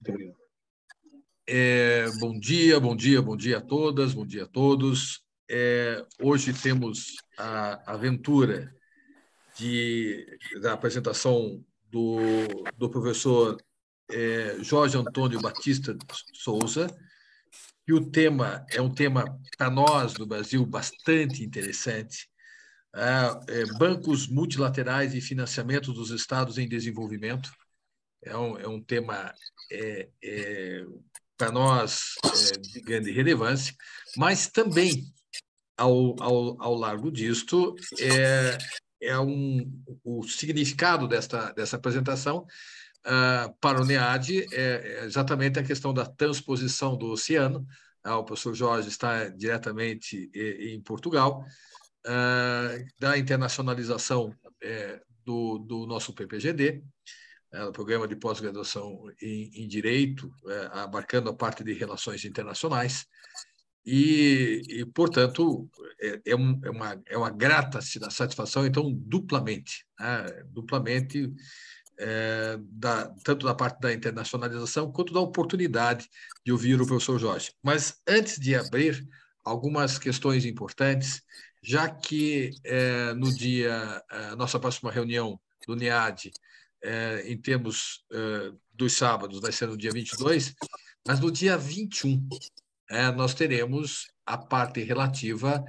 Muito obrigado. Bom dia, bom dia, bom dia a todas, bom dia a todos. Hoje temos a aventura da apresentação do professor Jorge Antônio Batista Souza, e o tema é um tema, para nós, do Brasil, bastante interessante. Bancos multilaterais e financiamento dos estados em desenvolvimento. É um tema para nós de grande relevância, mas também, ao largo disto, o significado dessa apresentação para o NEAD é exatamente a questão da transposição do oceano. O professor Jorge está diretamente em Portugal, da internacionalização do nosso PPGD, o Programa de Pós-Graduação em Direito, abarcando a parte de Relações Internacionais, e portanto, é uma grata satisfação, então, duplamente, tanto da parte da internacionalização quanto da oportunidade de ouvir o professor Jorge. Mas, antes de abrir, algumas questões importantes, já que no dia, nossa próxima reunião do NEAD, em termos dos sábados, vai ser no dia 22, mas no dia 21, nós teremos a parte relativa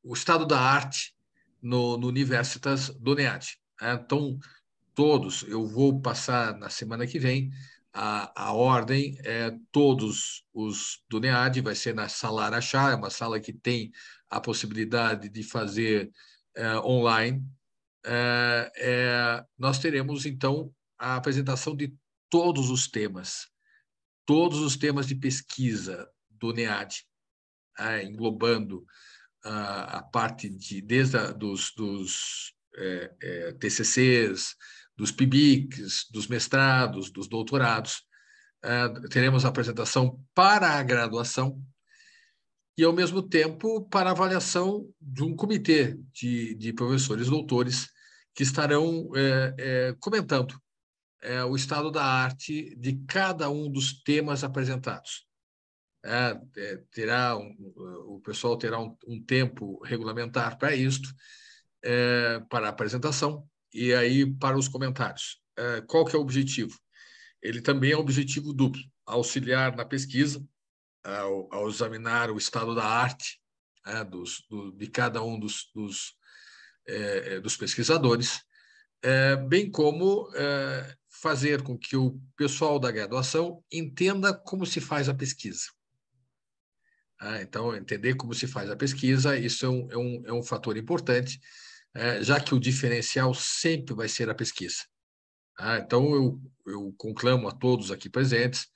o estado da arte no Universitas do NEAD. Então, todos, eu vou passar na semana que vem a ordem, todos os do NEAD, vai ser na Sala Araxá, é uma sala que tem a possibilidade de fazer online. Nós teremos, então, a apresentação de todos os temas de pesquisa do NEAD, englobando a parte dos TCCs, dos PIBICs, dos mestrados, dos doutorados. Teremos a apresentação para a graduação e, ao mesmo tempo, para a avaliação de um comitê de professores doutores que estarão comentando o estado da arte de cada um dos temas apresentados. O pessoal terá um tempo regulamentar para isto, para a apresentação e aí para os comentários. Qual que é o objetivo? Ele também é um objetivo duplo: auxiliar na pesquisa, ao examinar o estado da arte de cada um dos pesquisadores, bem como fazer com que o pessoal da graduação entenda como se faz a pesquisa. Então, entender como se faz a pesquisa, isso é um fator importante, já que o diferencial sempre vai ser a pesquisa. Então, eu conclamo a todos aqui presentes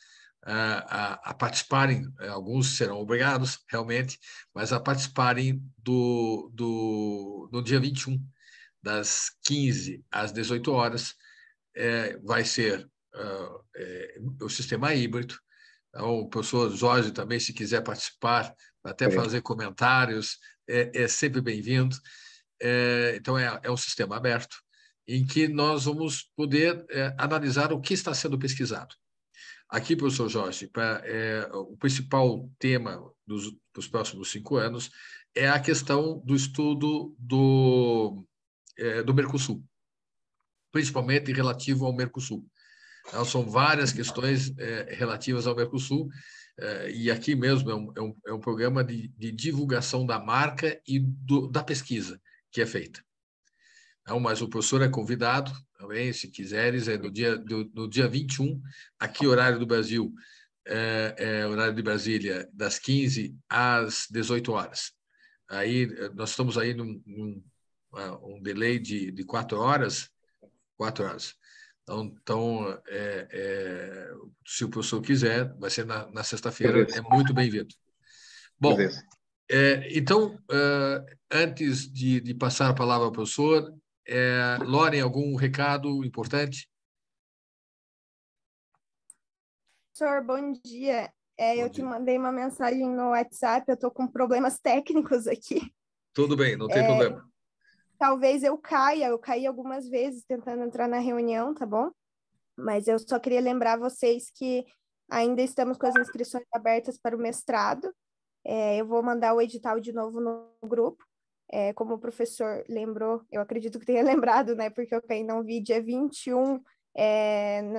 a participarem, alguns serão obrigados, realmente, mas a participarem no dia 21, das 15 às 18 horas, vai ser o sistema híbrido. Então, o professor Jorge também, se quiser participar, até fazer comentários, é sempre bem-vindo. Então, é um sistema aberto, em que nós vamos poder analisar o que está sendo pesquisado. Aqui, professor Jorge, o principal tema dos próximos 5 anos é a questão do estudo do Mercosul, principalmente relativo ao Mercosul. Então, são várias questões relativas ao Mercosul, e aqui mesmo é um programa de divulgação da marca e da pesquisa que é feita. Então, mas o professor é convidado também, se quiseres, no dia 21, aqui, horário do Brasil, horário de Brasília, das 15 às 18 horas. Aí, nós estamos aí num delay de 4 horas. 4 horas. Então, se o professor quiser, vai ser na sexta-feira, é muito bem-vindo. Bom, então, antes de passar a palavra ao professor, Loren, algum recado importante? Professor, bom dia. Eu te mandei uma mensagem no WhatsApp, eu estou com problemas técnicos aqui. Tudo bem, não tem problema. talvez eu caí algumas vezes tentando entrar na reunião, tá bom? Mas eu só queria lembrar vocês que ainda estamos com as inscrições abertas para o mestrado. Eu vou mandar o edital de novo no grupo. Como o professor lembrou, eu acredito que tenha lembrado, né? Porque eu ainda não vi, dia 21,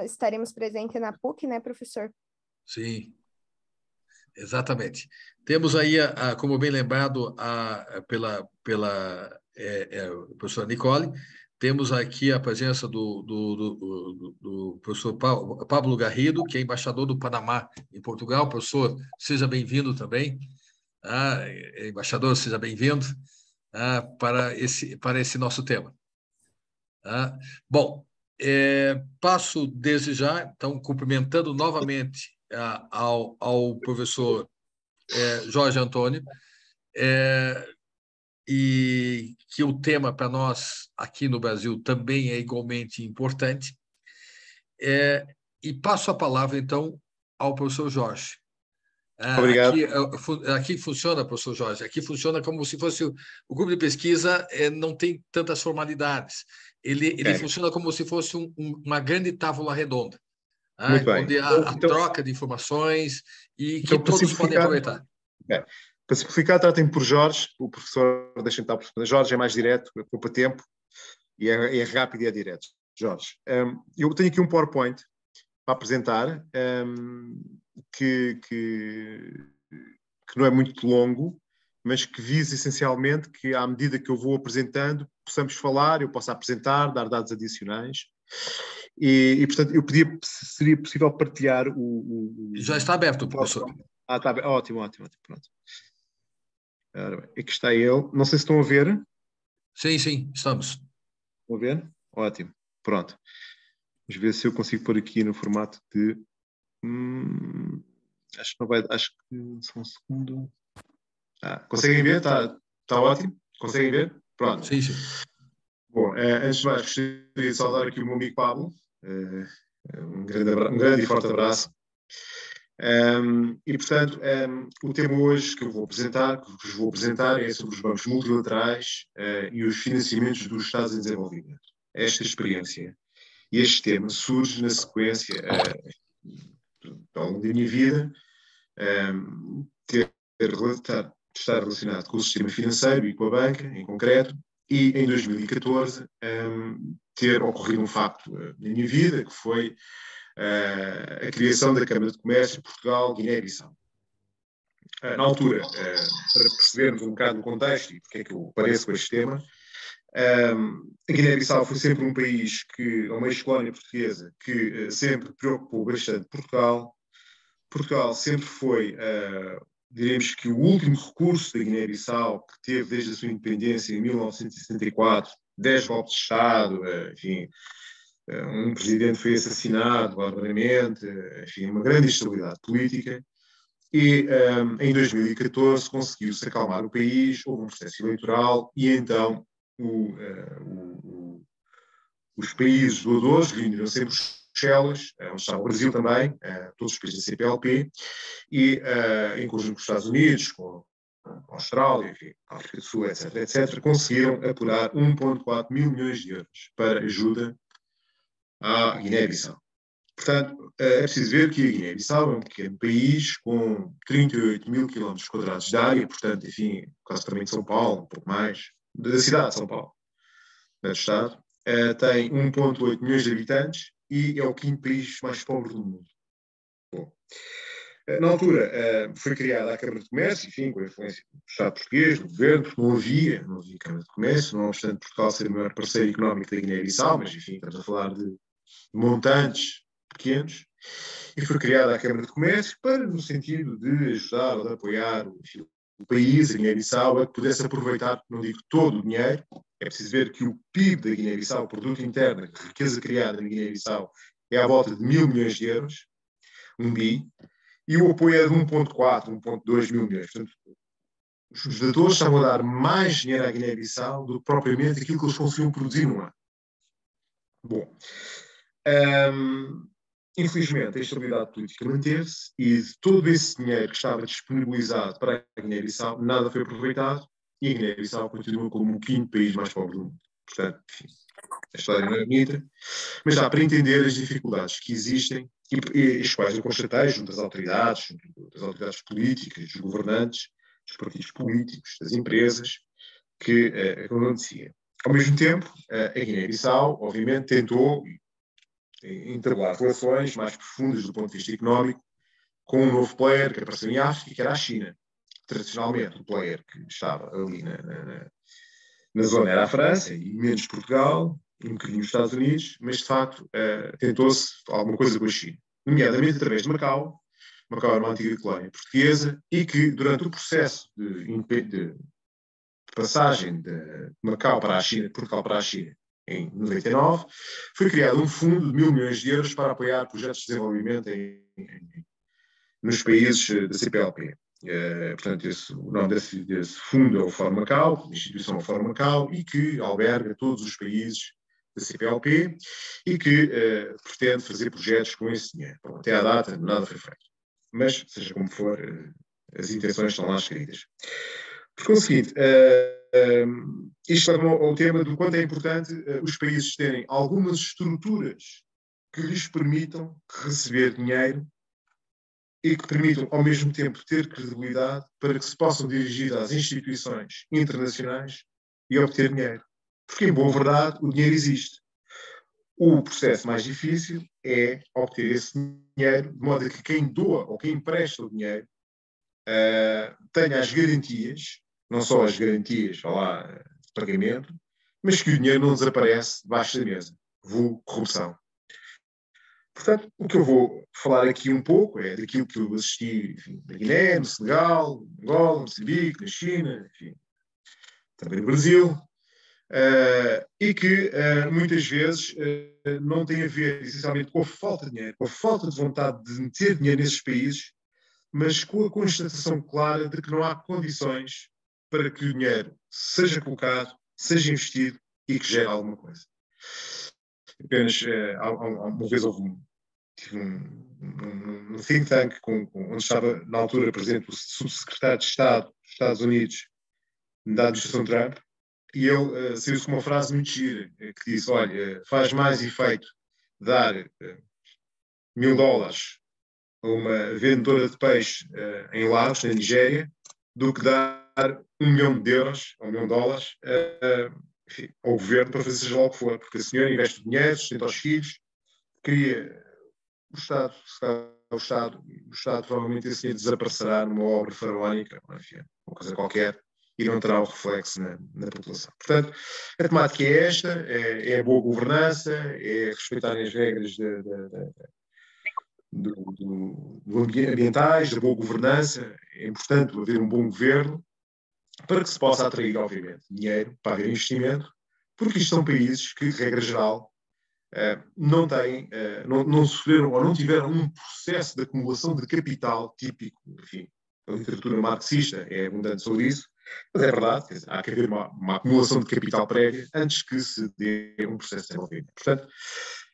estaremos presentes na PUC, né, professor? Sim, exatamente. Temos aí, como bem lembrado pela professora Nicole, temos aqui a presença do professor Pablo Garrido, que é embaixador do Panamá em Portugal. Professor, seja bem-vindo também. Embaixador, seja bem-vindo para esse nosso tema. Bom, passo desde já, então, cumprimentando novamente ao professor Jorge Antônio, e que o tema para nós aqui no Brasil também é igualmente importante. E passo a palavra, então, ao professor Jorge. Obrigado. Aqui funciona, professor Jorge, aqui funciona como se fosse o grupo de pesquisa, não tem tantas formalidades. Ele funciona como se fosse uma grande tábua redonda, Muito bem. onde há a troca de informações e que então, todos podem aproveitar. Para simplificar, tratem por Jorge, o professor, deixem-me estar por cima. Jorge é mais direto, poupa tempo e é rápido e é direto. Jorge, eu tenho aqui um PowerPoint para apresentar, que não é muito longo, mas que visa essencialmente que, à medida que eu vou apresentando, possamos falar, eu possa apresentar, dar dados adicionais. E portanto, eu pedia se seria possível partilhar Já está aberto, professor. Está bem. Ótimo. Pronto. Aqui está ele. Não sei se estão a ver. Sim, estamos. Estão a ver? Ótimo. Pronto. Vamos ver se eu consigo pôr aqui no formato de... acho que não vai... Acho que só um segundo. Conseguem ver? Está ótimo? Conseguem ver? Pronto. Sim. Bom, antes de mais, gostaria de saudar aqui o meu amigo Pablo. Um grande e forte abraço. E, portanto, o tema hoje que vos vou apresentar é sobre os bancos multilaterais e os financiamentos dos Estados em desenvolvimento. Esta experiência e este tema surge na sequência, ao longo da minha vida, estar relacionado com o sistema financeiro e com a banca, em concreto, e em 2014 ter ocorrido um facto na minha vida, que foi a criação da Câmara de Comércio de Portugal, Guiné-Bissau. Na altura, para percebermos um bocado o contexto e porque é que eu pareço com este tema, a Guiné-Bissau foi sempre um país uma ex-colónia portuguesa, que sempre preocupou bastante Portugal. Portugal sempre foi, diremos que o último recurso da Guiné-Bissau, que teve desde a sua independência em 1974, 10 golpes de Estado, enfim, um presidente foi assassinado barbaramente, enfim, uma grande instabilidade política. E em 2014 conseguiu-se acalmar o país, houve um processo eleitoral e então os países doadores reuniram-se em Bruxelas, onde estava o Brasil também, todos os países da CPLP, e em conjunto com os Estados Unidos, com a Austrália, enfim, a África do Sul, etc., conseguiram apurar 1,4 mil milhões de euros para ajuda à Guiné-Bissau. Portanto, é preciso ver que a Guiné-Bissau é um pequeno país com 38 mil quilómetros quadrados de área, portanto, enfim, quase também de São Paulo, um pouco mais, da cidade de São Paulo, do Estado. Tem 1,8 milhões de habitantes e é o quinto país mais pobre do mundo. Bom, na altura, foi criada a Câmara de Comércio, enfim, com a influência do Estado português, do governo, porque não havia Câmara de Comércio, não obstante Portugal ser o maior parceiro económico da Guiné-Bissau, mas, enfim, estamos a falar de montantes pequenos, e foi criada a Câmara de Comércio no sentido de ajudar ou de apoiar o país, a Guiné-Bissau, a que pudesse aproveitar, não digo todo o dinheiro, é preciso ver que o PIB da Guiné-Bissau, o produto interno, a riqueza criada na Guiné-Bissau, é à volta de 1.000 milhões de euros, um bi, e o apoio é de 1,4, 1,2 mil milhões. Portanto, os doadores estavam a dar mais dinheiro à Guiné-Bissau do que propriamente aquilo que eles conseguiam produzir num ano. Bom, infelizmente, a estabilidade política manteve-se e de todo esse dinheiro que estava disponibilizado para a Guiné-Bissau, nada foi aproveitado e a Guiné-Bissau continua como o 5º país mais pobre do mundo. Portanto, enfim, a história não é bonita, mas dá para entender as dificuldades que existem e as quais eu constatei junto às autoridades, políticas, dos governantes, dos partidos políticos, das empresas, que acontecia. Ao mesmo tempo, a Guiné-Bissau, obviamente, tentou entablar relações mais profundas do ponto de vista económico com um novo player que apareceu em África, que era a China. Tradicionalmente, o player que estava ali na zona era a França, e menos Portugal, e um bocadinho os Estados Unidos, mas, de facto, tentou-se alguma coisa com a China, nomeadamente através de Macau. Macau era uma antiga colónia portuguesa e que, durante o processo de passagem de Macau para a China, de Portugal para a China, em 99, foi criado um fundo de 1.000 milhões de euros para apoiar projetos de desenvolvimento nos países da CPLP. Portanto, o nome desse fundo é o Fórum Macau, a instituição é o Fórum Macau, e que alberga todos os países da CPLP e que pretende fazer projetos com esse dinheiro. Bom, até à data, nada foi feito. Mas, seja como for, as intenções estão lá escritas. Por conseguinte, isto leva ao tema do quanto é importante os países terem algumas estruturas que lhes permitam receber dinheiro e que permitam, ao mesmo tempo, ter credibilidade para que se possam dirigir às instituições internacionais e obter dinheiro. Porque, em boa verdade, o dinheiro existe. O processo mais difícil é obter esse dinheiro, de modo a que quem doa ou quem empresta o dinheiro tenha as garantias, não só as garantias de pagamento, mas que o dinheiro não desaparece debaixo da mesa. Vulgo corrupção. Portanto, o que eu vou falar aqui um pouco é daquilo que eu assisti, enfim, na Guiné, no Senegal, na Angola, no Moçambique, na China, enfim, também no Brasil, e que muitas vezes não tem a ver essencialmente com a falta de dinheiro, com a falta de vontade de meter dinheiro nesses países, mas com a constatação clara de que não há condições para que o dinheiro seja colocado, seja investido e que gere alguma coisa. Apenas, uma vez tive um think tank onde estava, na altura, presente o subsecretário de Estado dos Estados Unidos da administração Trump, e ele saiu-se com uma frase muito gira, que disse, olha, faz mais efeito dar $1.000 a uma vendedora de peixe em Lagos, na Nigéria, do que dar €1 milhão ou $1 milhão enfim, ao governo para fazer seja lá o que for, porque a senhora investe o dinheiro, sustenta os filhos, cria o Estado provavelmente esse dinheiro desaparecerá numa obra faraónica, enfim, uma coisa qualquer, e não terá o reflexo na população. Portanto, a temática é esta, é a boa governança, é respeitar as regras ambientais, da boa governança. É importante haver um bom governo para que se possa atrair, obviamente, dinheiro para haver investimento, porque isto são países que, de regra geral, não têm, não sofreram ou não tiveram um processo de acumulação de capital típico. Enfim, a literatura marxista é abundante sobre isso, mas é verdade, há que haver uma acumulação de capital prévia antes que se dê um processo de desenvolvimento. Portanto,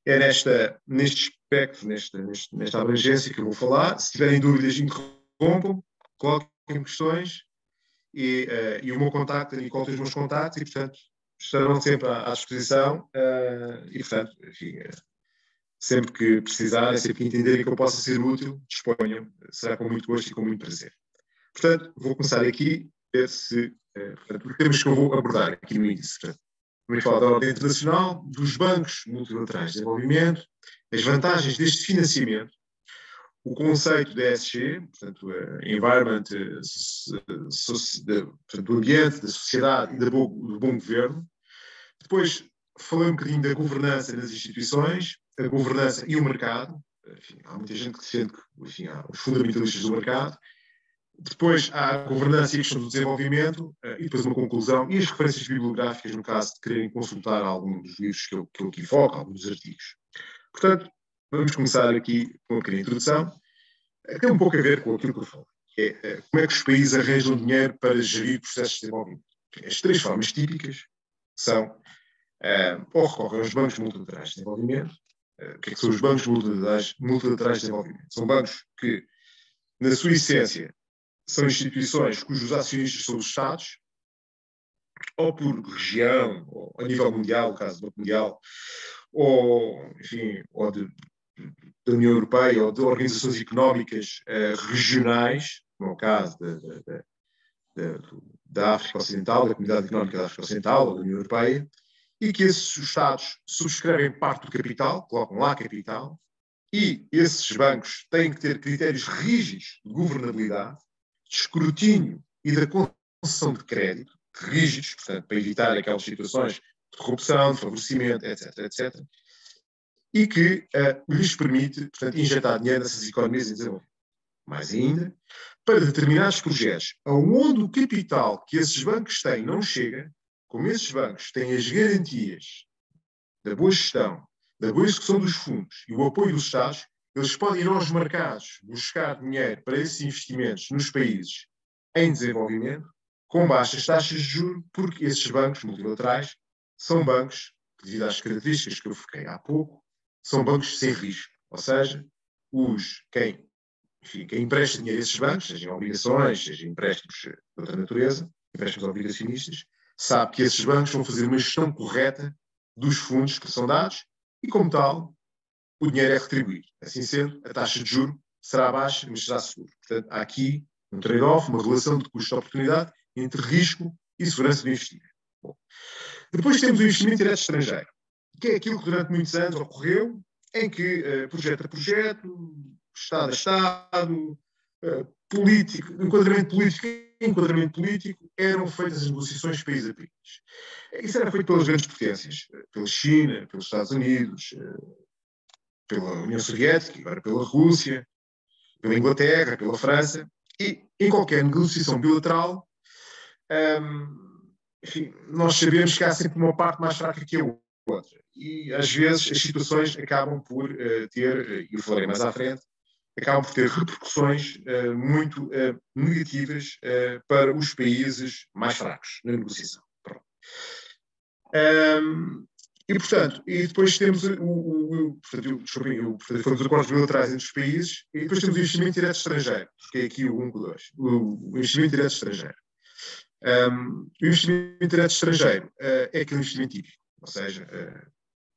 é neste aspecto, nesta abrangência que eu vou falar. Se tiverem dúvidas, interrompam, coloquem questões e o meu contacto, a Nicole tem os meus contactos e, portanto, estarão sempre à disposição e, portanto, enfim, sempre que precisarem, sempre que entenderem que eu possa ser útil, disponham, será com muito gosto e com muito prazer. Portanto, vou começar aqui a ver se, portanto, os temas que eu vou abordar aqui no início. Portanto, vamos falar da ordem internacional, dos bancos multilaterais de desenvolvimento, as vantagens deste financiamento, o conceito da ESG, portanto, environment, do ambiente, da sociedade e do bom governo. Depois, falei um bocadinho da governança nas instituições, a governança e o mercado. Enfim, há muita gente que defende que há os fundamentalistas do mercado. Depois há a governança e a questão do desenvolvimento, e depois uma conclusão, e as referências bibliográficas, no caso de quererem consultar algum dos livros que eu aqui foco, alguns dos artigos. Portanto, vamos começar aqui com uma pequena introdução. Tem um pouco a ver com aquilo que eu falo, que é como é que os países arranjam dinheiro para gerir processos de desenvolvimento. As três formas típicas são, ou recorrem aos bancos multilaterais de desenvolvimento. O que são os bancos multilaterais de desenvolvimento? São bancos que, na sua essência, são instituições cujos acionistas são os Estados, ou por região, ou a nível mundial, no caso do Banco Mundial, ou, enfim, ou da União Europeia, ou de organizações económicas regionais, como é o caso da África Ocidental, da Comunidade Económica da África Ocidental, ou da União Europeia, e que esses Estados subscrevem parte do capital, colocam lá capital, e esses bancos têm que ter critérios rígidos de governabilidade, de escrutínio e da concessão de crédito, rígidos, portanto, para evitar aquelas situações de corrupção, de favorecimento, etc., etc., e que lhes permite, portanto, injetar dinheiro nessas economias em desenvolvimento. Mais ainda, para determinados projetos, aonde o capital que esses bancos têm não chega, como esses bancos têm as garantias da boa gestão, da boa execução dos fundos e o apoio dos Estados, eles podem ir aos mercados buscar dinheiro para esses investimentos nos países em desenvolvimento com baixas taxas de juros, porque esses bancos multilaterais são bancos que, devido às características que eu foquei há pouco, são bancos sem risco. Ou seja, quem empresta dinheiro a esses bancos, sejam obrigações, sejam empréstimos de outra natureza, empréstimos obrigacionistas, sabe que esses bancos vão fazer uma gestão correta dos fundos que são dados e, como tal, o dinheiro é retribuído. Assim sendo, a taxa de juros será baixa, mas será segura. Portanto, há aqui um trade-off, uma relação de custo-oportunidade entre risco e segurança do investimento. Bom. Depois temos o investimento direto estrangeiro, que é aquilo que durante muitos anos ocorreu, em que projeto a projeto, Estado a Estado, enquadramento político, eram feitas as negociações país a país. Isso era feito pelas grandes potências, pela China, pelos Estados Unidos, pela União Soviética, agora pela Rússia, pela Inglaterra, pela França, e em qualquer negociação bilateral, enfim, nós sabemos que há sempre uma parte mais fraca que a outra. E às vezes as situações acabam por ter, e eu falarei mais à frente, acabam por ter repercussões muito negativas para os países mais fracos na negociação. E, portanto, depois temos foram os acordos bilaterais entre os países, e depois temos o investimento direto estrangeiro, que é aqui o 1 com 2, o investimento direto estrangeiro. O investimento direto estrangeiro é aquele investimento típico, ou seja,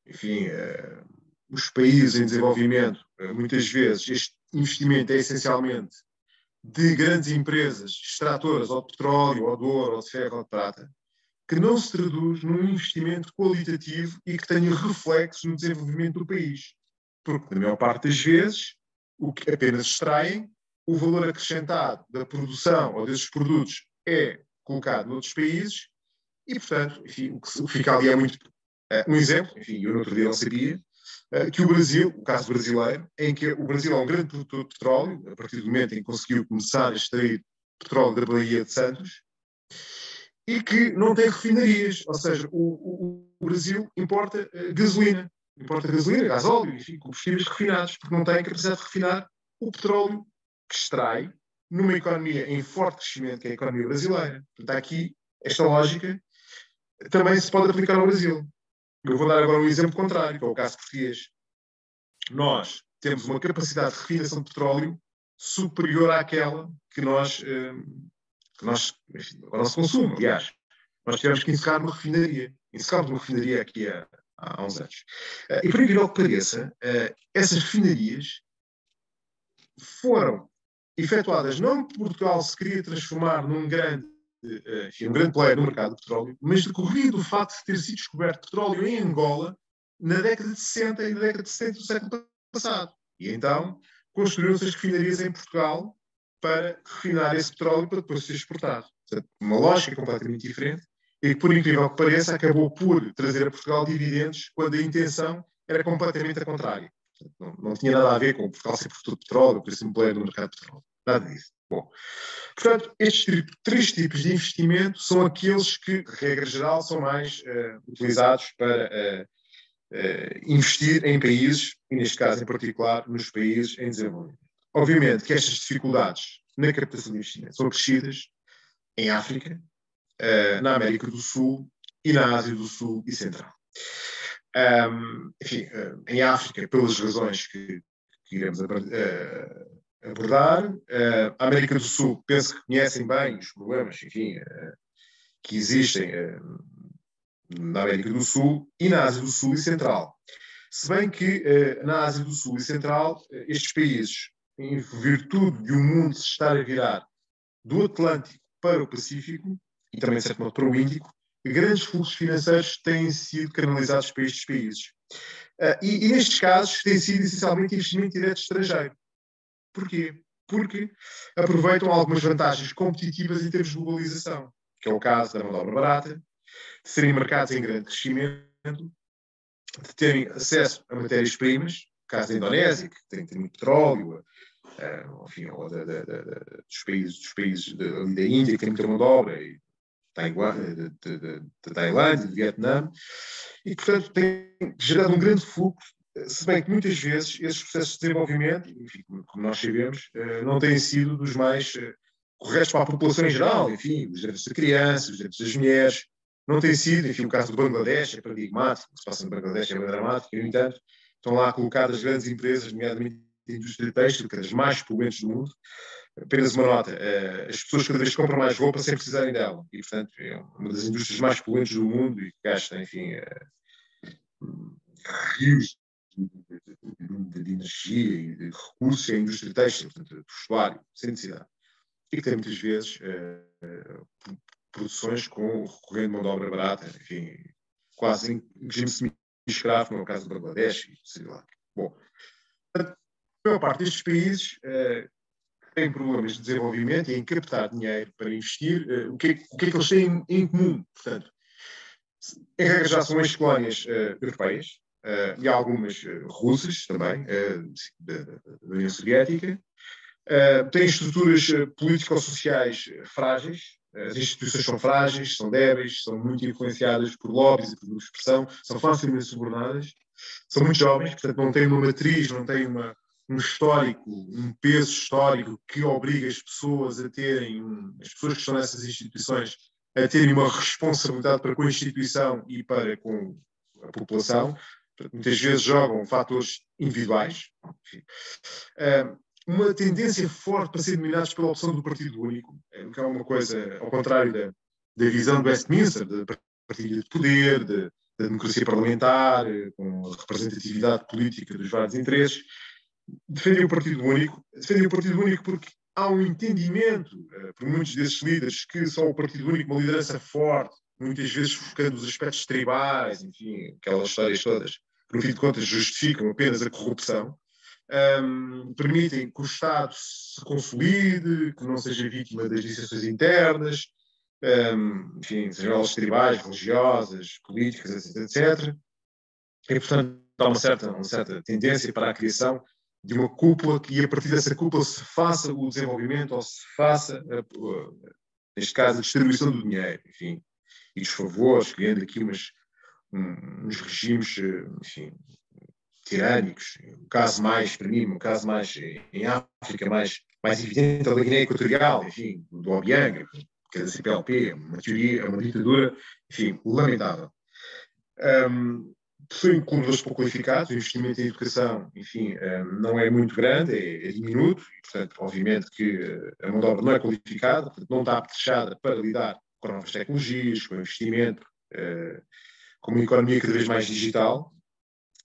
enfim, os países em desenvolvimento, muitas vezes, este investimento é essencialmente de grandes empresas extratoras ou de petróleo, ou de ouro, ou de ferro, ou de prata, que não se traduz num investimento qualitativo e que tenha reflexos no desenvolvimento do país. Porque, na maior parte das vezes, o que apenas extraem, o valor acrescentado da produção ou desses produtos é colocado noutros países e, portanto, enfim, o que fica ali é muito... um exemplo, enfim, eu no outro dia não sabia, que o Brasil, o caso brasileiro, em que o Brasil é um grande produtor de petróleo, a partir do momento em que conseguiu começar a extrair petróleo da Baía de Santos, e que não tem refinarias, ou seja, o Brasil importa gasolina, gasóleo, enfim, combustíveis refinados, porque não tem capacidade de refinar o petróleo que extrai numa economia em forte crescimento, que é a economia brasileira. Portanto, aqui, esta lógica também se pode aplicar ao Brasil. Eu vou dar agora um exemplo contrário, que é o caso português. Nós temos uma capacidade de refinação de petróleo superior àquela que enfim, ao nosso consumo, aliás. Nós tivemos que encerrar uma refinaria. Encerramos uma refinaria aqui há uns anos. E por incrível que pareça, essas refinarias foram efetuadas não porque Portugal se queria transformar num grande player no mercado de petróleo, mas decorrido do facto de ter sido descoberto petróleo em Angola na década de 60 e na década de 70 do século passado. E então construíram-se as refinarias em Portugal para refinar esse petróleo para depois ser exportado. Portanto, uma lógica completamente diferente e que, por incrível que pareça, acabou por trazer a Portugal dividendos quando a intenção era completamente a contrária. Portanto, não tinha nada a ver com Portugal ser produtor de petróleo, por ser um player no mercado de petróleo. Nada disso. Bom, portanto, estes três tipos de investimento são aqueles que, de regra geral, são mais utilizados para investir em países, e neste caso em particular, nos países em desenvolvimento. Obviamente que estas dificuldades na captação de investimento são acrescidas em África, na América do Sul e na Ásia do Sul e Central. Enfim, em África, pelas razões que iremos abordar. A América do Sul, penso que conhecem bem os problemas, enfim, que existem na América do Sul e na Ásia do Sul e Central. Se bem que na Ásia do Sul e Central, estes países, em virtude de o mundo se estar a virar do Atlântico para o Pacífico, e também, de certo modo, para o Índico, grandes fluxos financeiros têm sido canalizados para estes países. E nestes casos tem sido essencialmente investimento direto estrangeiro. Porquê? Porque aproveitam algumas vantagens competitivas em termos de globalização, que é o caso da mão de obra barata, de serem mercados em grande crescimento, de terem acesso a matérias-primas, no caso da Indonésia, que tem muito petróleo, enfim, ou dos países da Índia, que tem muita mão de obra, e da Tailândia, do Vietnã, e, portanto, tem gerado um grande fluxo, se bem que muitas vezes esses processos de desenvolvimento, enfim, como nós sabemos, não têm sido dos mais corretos para a população em geral, enfim, os direitos da criança, os direitos das mulheres, não tem sido, enfim, o caso do Bangladesh é paradigmático, o que se passa no Bangladesh é bem dramático, e, no entanto, estão lá colocadas grandes empresas, nomeadamente a indústria têxtil, que é das mais poluentes do mundo. Apenas uma nota, as pessoas cada vez compram mais roupa sem precisarem dela, e, portanto, é uma das indústrias mais poluentes do mundo e que gasta, enfim, rios de energia e de recursos à indústria têxtil, portanto, do vestuário, sem necessidade. E que tem muitas vezes produções recorrendo de mão de obra barata, enfim, quase em regime semi-escravo, como é o caso do Bangladesh, e sei lá. Bom, a maior parte destes países têm problemas de desenvolvimento e em captar dinheiro para investir. O que é que eles têm em comum? Portanto, em regra já são ex-colónias europeias e algumas russas também, da União Soviética. Têm estruturas político-sociais frágeis. As instituições são frágeis, são débeis, são muito influenciadas por lobbies e por grupos de pressão, são facilmente subornadas, são muito jovens, portanto não têm uma matriz, não têm um histórico, um peso histórico que obriga as pessoas a terem, as pessoas que estão nessas instituições, a terem uma responsabilidade para com a instituição e para com a população. Portanto, muitas vezes jogam fatores individuais. Enfim. Uma tendência forte para serem dominados pela opção do partido único, que é uma coisa ao contrário da visão de Westminster, da partilha de poder, da democracia parlamentar, com a representatividade política dos vários interesses. Defendem o partido único porque há um entendimento por muitos desses líderes que só o partido único, uma liderança forte, muitas vezes focando os aspectos tribais, enfim, aquelas histórias todas, que no fim de contas justificam apenas a corrupção. Permitem que o Estado se consolide, que não seja vítima das dissensões internas, enfim, sejam elas tribais, religiosas, políticas, etc. E, portanto, há uma certa tendência para a criação de uma cúpula que, a partir dessa cúpula, se faça o desenvolvimento ou se faça, neste caso, a distribuição do dinheiro, enfim, e dos favores, criando aqui uns regimes, enfim, tirânicos. O caso mais, para mim, em África, mais evidente é o da Guiné Equatorial, enfim, do Obiang, que é da CPLP, uma ditadura, enfim, lamentável. Possuem clubes pouco qualificados, o investimento em educação, enfim, não é muito grande, é diminuto, e, portanto, obviamente que a mão de obra não é qualificada, portanto, não está apetrechada para lidar com novas tecnologias, com investimento, com uma economia cada vez mais digital.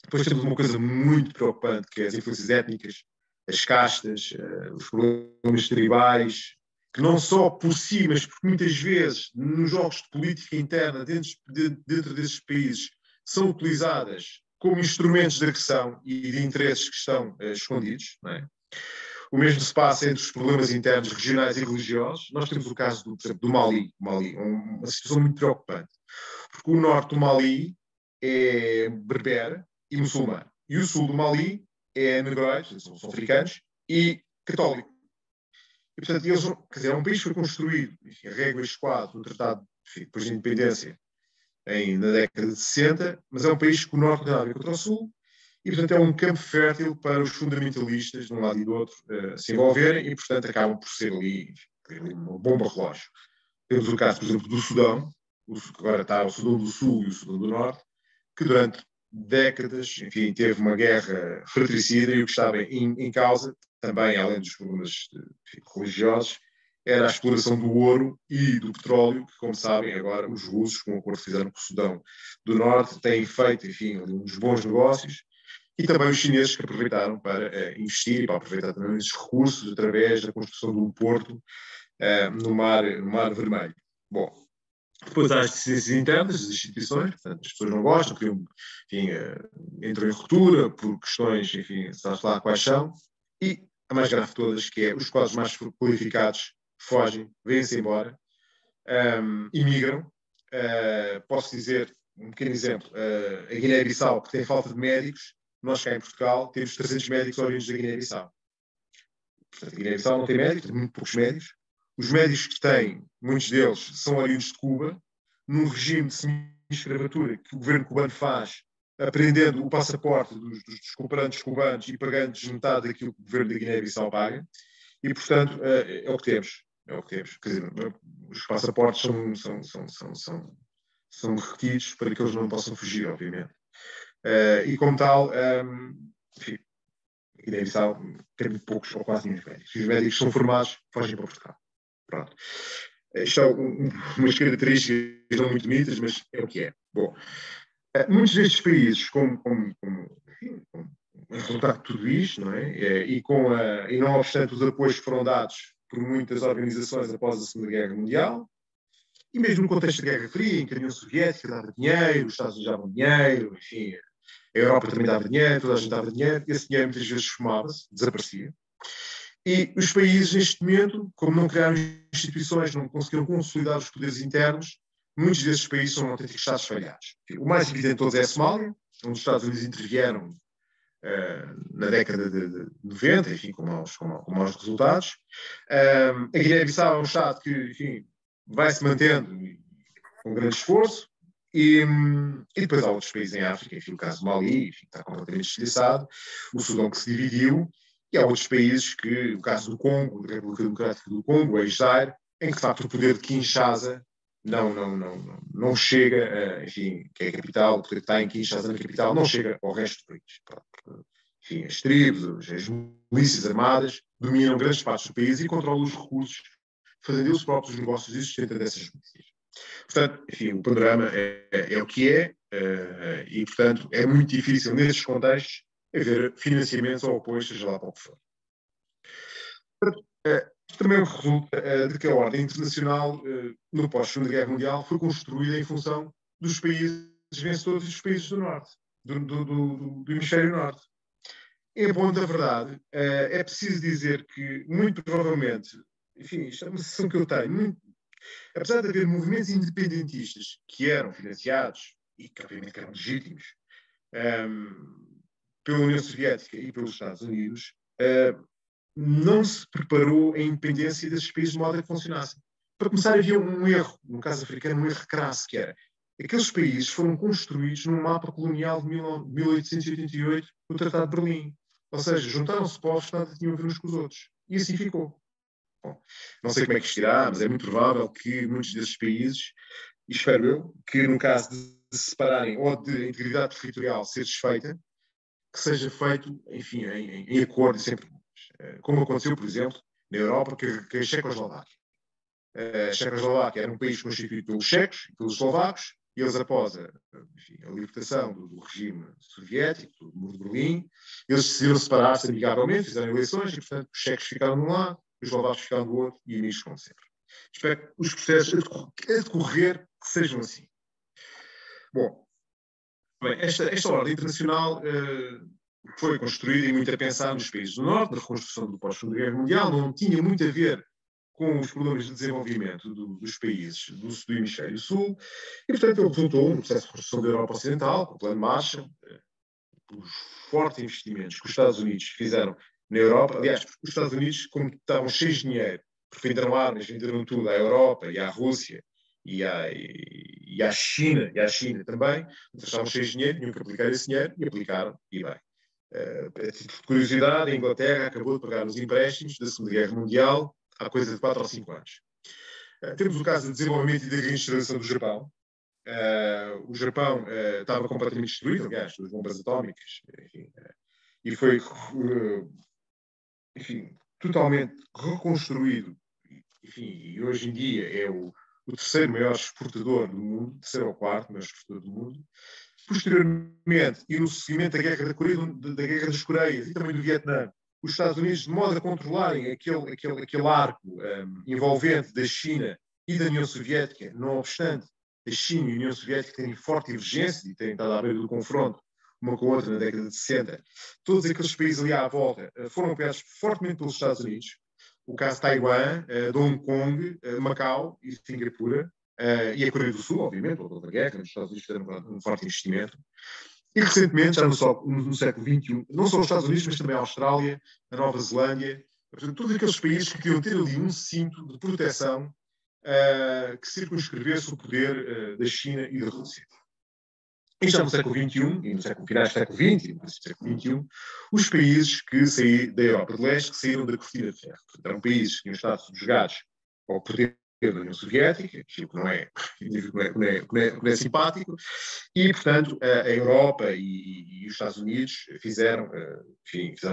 Depois temos uma coisa muito preocupante, que é as influências étnicas, as castas, os problemas tribais, que não só por si, mas porque muitas vezes nos jogos de política interna dentro desses países são utilizadas como instrumentos de agressão e de interesses que estão escondidos. Não é? O mesmo se passa entre os problemas internos regionais e religiosos. Nós temos o caso, por exemplo, do Mali, uma situação muito preocupante, porque o norte do Mali é berber e muçulmano, e o sul do Mali é negroide, são africanos, e católico. E, portanto, eles, quer dizer, é um país que foi construído, enfim, a réguas de quadro do Tratado depois de Independência, na década de 60, mas é um país que o norte tem a ver contra o sul, e, portanto, é um campo fértil para os fundamentalistas, de um lado e do outro, se envolverem, e, portanto, acabam por ser ali uma bomba relógio. Temos o caso, por exemplo, do Sudão, que agora está o Sudão do Sul e o Sudão do Norte, que durante décadas, enfim, teve uma guerra fratricida, e o que estava em causa, também além dos problemas religiosos, era a exploração do ouro e do petróleo, que, como sabem, agora os russos, com o acordo que fizeram com o Sudão do Norte, têm feito, enfim, uns bons negócios, e também os chineses que aproveitaram para investir e para aproveitar também esses recursos através da construção de um porto no Mar Vermelho. Bom, depois há as decisões internas das instituições, portanto, as pessoas não gostam, porque, enfim, entram em ruptura por questões, enfim, sabe lá quais são, e a mais grave de todas, que é os quadros mais qualificados fogem, vêm-se embora, imigram. Posso dizer, um pequeno exemplo, a Guiné-Bissau, que tem falta de médicos, nós cá em Portugal temos 300 médicos oriundos da Guiné-Bissau. Portanto, a Guiné-Bissau não tem médicos, tem muito poucos médicos. Os médicos que têm, muitos deles, são oriundos de Cuba, num regime de semi-escravatura que o governo cubano faz, aprendendo o passaporte dos cooperantes cubanos e pagando metade daquilo que o governo da Guiné-Bissau paga. E, portanto, é o que temos. É o que temos. Quer dizer, os passaportes são retidos para que eles não possam fugir, obviamente. E, como tal, enfim, a Guiné-Bissau tem muito poucos ou quase nenhum médicos. E os médicos são formados, fogem para Portugal. Pronto. Isto é umas características não muito bonitas, mas é o que é. Bom, muitos destes países, em resultado de tudo isto, não é? E não obstante os apoios que foram dados por muitas organizações após a Segunda Guerra Mundial, e mesmo no contexto da Guerra Fria, em que a União Soviética dava dinheiro, os Estados Unidos davam dinheiro, enfim, a Europa também dava dinheiro, toda a gente dava dinheiro, e esse dinheiro muitas vezes fumava-se, desaparecia. E os países, neste momento, como não criaram instituições, não conseguiram consolidar os poderes internos, muitos desses países são autênticos Estados falhados. O mais evidente de todos é a Somália, onde os Estados Unidos intervieram na década de 90, enfim, com maus resultados. A Guiné-Bissau é um Estado que, enfim, vai se mantendo com grande esforço. E depois há outros países em África, enfim, o caso do Mali, enfim, está completamente desliçado, o Sudão que se dividiu, e há outros países que, o caso do Congo, da República Democrática do Congo, a Zaire, em que de facto o poder de Kinshasa não chega, enfim, que é a capital, o poder que está em Kinshasa na capital, não chega ao resto do país. Enfim, as tribos, as milícias armadas dominam grandes partes do país e controlam os recursos, fazendo eles próprios os negócios e sustentando essas milícias. Portanto, enfim, o panorama é o que é, e, portanto, é muito difícil, nestes contextos, haver financiamentos ou apoios, seja lá para o que for. Isto também resulta de que a ordem internacional, no pós-Segunda Guerra Mundial, foi construída em função dos países vencedores e dos países do Norte, do Hemisfério Norte. Em ponto da verdade, é preciso dizer que, muito provavelmente, enfim, isto é uma sensação que eu tenho, apesar de haver movimentos independentistas que eram financiados e que, obviamente, eram legítimos pela União Soviética e pelos Estados Unidos, não se preparou a independência desses países de modo a que funcionassem. Para começar, havia um erro, no caso africano, um erro crasso, que era aqueles países foram construídos num mapa colonial de 1888, no Tratado de Berlim. Ou seja, juntaram-se povos que nada tinham a ver uns com os outros. E assim ficou. Bom, não sei como é que isto irá, mas é muito provável que muitos desses países, e espero eu, que no caso de se separarem ou de a integridade territorial ser desfeita, que seja feito, enfim, em acordo sempre, como aconteceu, por exemplo, na Europa, que a Checoslováquia. A Checoslováquia era um país constituído pelos checos e pelos eslovacos, e eles, após a libertação do regime soviético, do Muro de Berlim, eles decidiram separar-se amigavelmente, fizeram eleições, e, portanto, os checos ficaram de um lado, os eslovacos ficaram do outro, e amigos como sempre. Espero que os processos a decorrer que sejam assim. Bom, bem, esta ordem internacional foi construída e muito a pensar nos países do Norte, na reconstrução do pós-Segunda Guerra Mundial, não tinha muito a ver com os problemas de desenvolvimento dos países do Hemisfério Sul, e, portanto, ele resultou no processo de reconstrução da Europa Ocidental, com o Plano Marshall, os fortes investimentos que os Estados Unidos fizeram na Europa. Aliás, os Estados Unidos, como estavam cheios de dinheiro, porque venderam armas, venderam tudo à Europa e à Rússia e à China também, estavam cheios de dinheiro, tinham que aplicar esse dinheiro e aplicaram, e bem. A título de curiosidade, a Inglaterra acabou de pagar os empréstimos da Segunda Guerra Mundial há coisa de 4 ou 5 anos. Temos o caso do desenvolvimento e da reindustrialização do Japão. O Japão estava completamente destruído, aliás, pelas bombas atómicas, enfim, e foi, enfim, totalmente reconstruído enfim, e hoje em dia é o terceiro maior exportador do mundo, terceiro ou quarto maior exportador do mundo. Posteriormente, e no seguimento da Guerra da Guerra das Coreias e também do Vietnã, os Estados Unidos, de modo a controlarem aquele arco envolvente da China e da União Soviética, não obstante a China e a União Soviética têm forte divergência e têm estado à beira do confronto uma com a outra na década de 60, todos aqueles países ali à volta foram apoiados fortemente pelos Estados Unidos. O caso de Taiwan, de Hong Kong, Macau e Singapura, e a Coreia do Sul, obviamente, ou da guerra, os Estados Unidos fizeram um forte investimento. E recentemente, já no século XXI, não só os Estados Unidos, mas também a Austrália, a Nova Zelândia, portanto, todos aqueles países que queriam ter ali um cinto de proteção que circunscrevesse o poder da China e da Rússia. E já no século XXI, e no finais do século XX, e no princípio do século XXI, os países que saíram da Europa de Leste, que saíram da cortina de ferro. Portanto, eram países que tinham estado subjugados ao poder da União Soviética, que não é simpático, e, portanto, a Europa e os Estados Unidos fizeram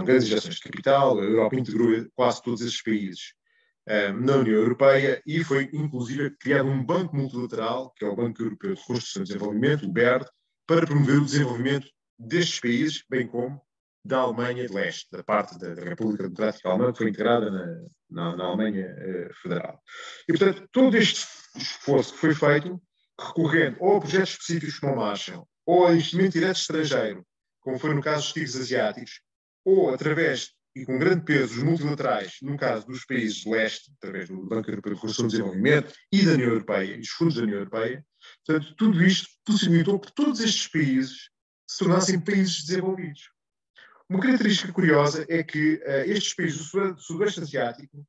grandes injeções de capital, a Europa integrou quase todos esses países na União Europeia e foi, inclusive, criado um banco multilateral, que é o Banco Europeu de Reconstrução e Desenvolvimento, o BERD, para promover o desenvolvimento destes países, bem como da Alemanha de Leste, da parte da República Democrática Alemã, que foi integrada na Alemanha Federal. E, portanto, todo este esforço que foi feito, recorrendo ou a projetos específicos como a Marshall, ou a investimento direto estrangeiro, como foi no caso dos tigres asiáticos, ou através, e com grande peso, os multilaterais, no caso dos países de leste, através do Banco Europeu de Reconstrução e Desenvolvimento e da União Europeia, e os fundos da União Europeia, portanto, tudo isto possibilitou que todos estes países se tornassem países desenvolvidos. Uma característica curiosa é que estes países do Sudoeste Asiático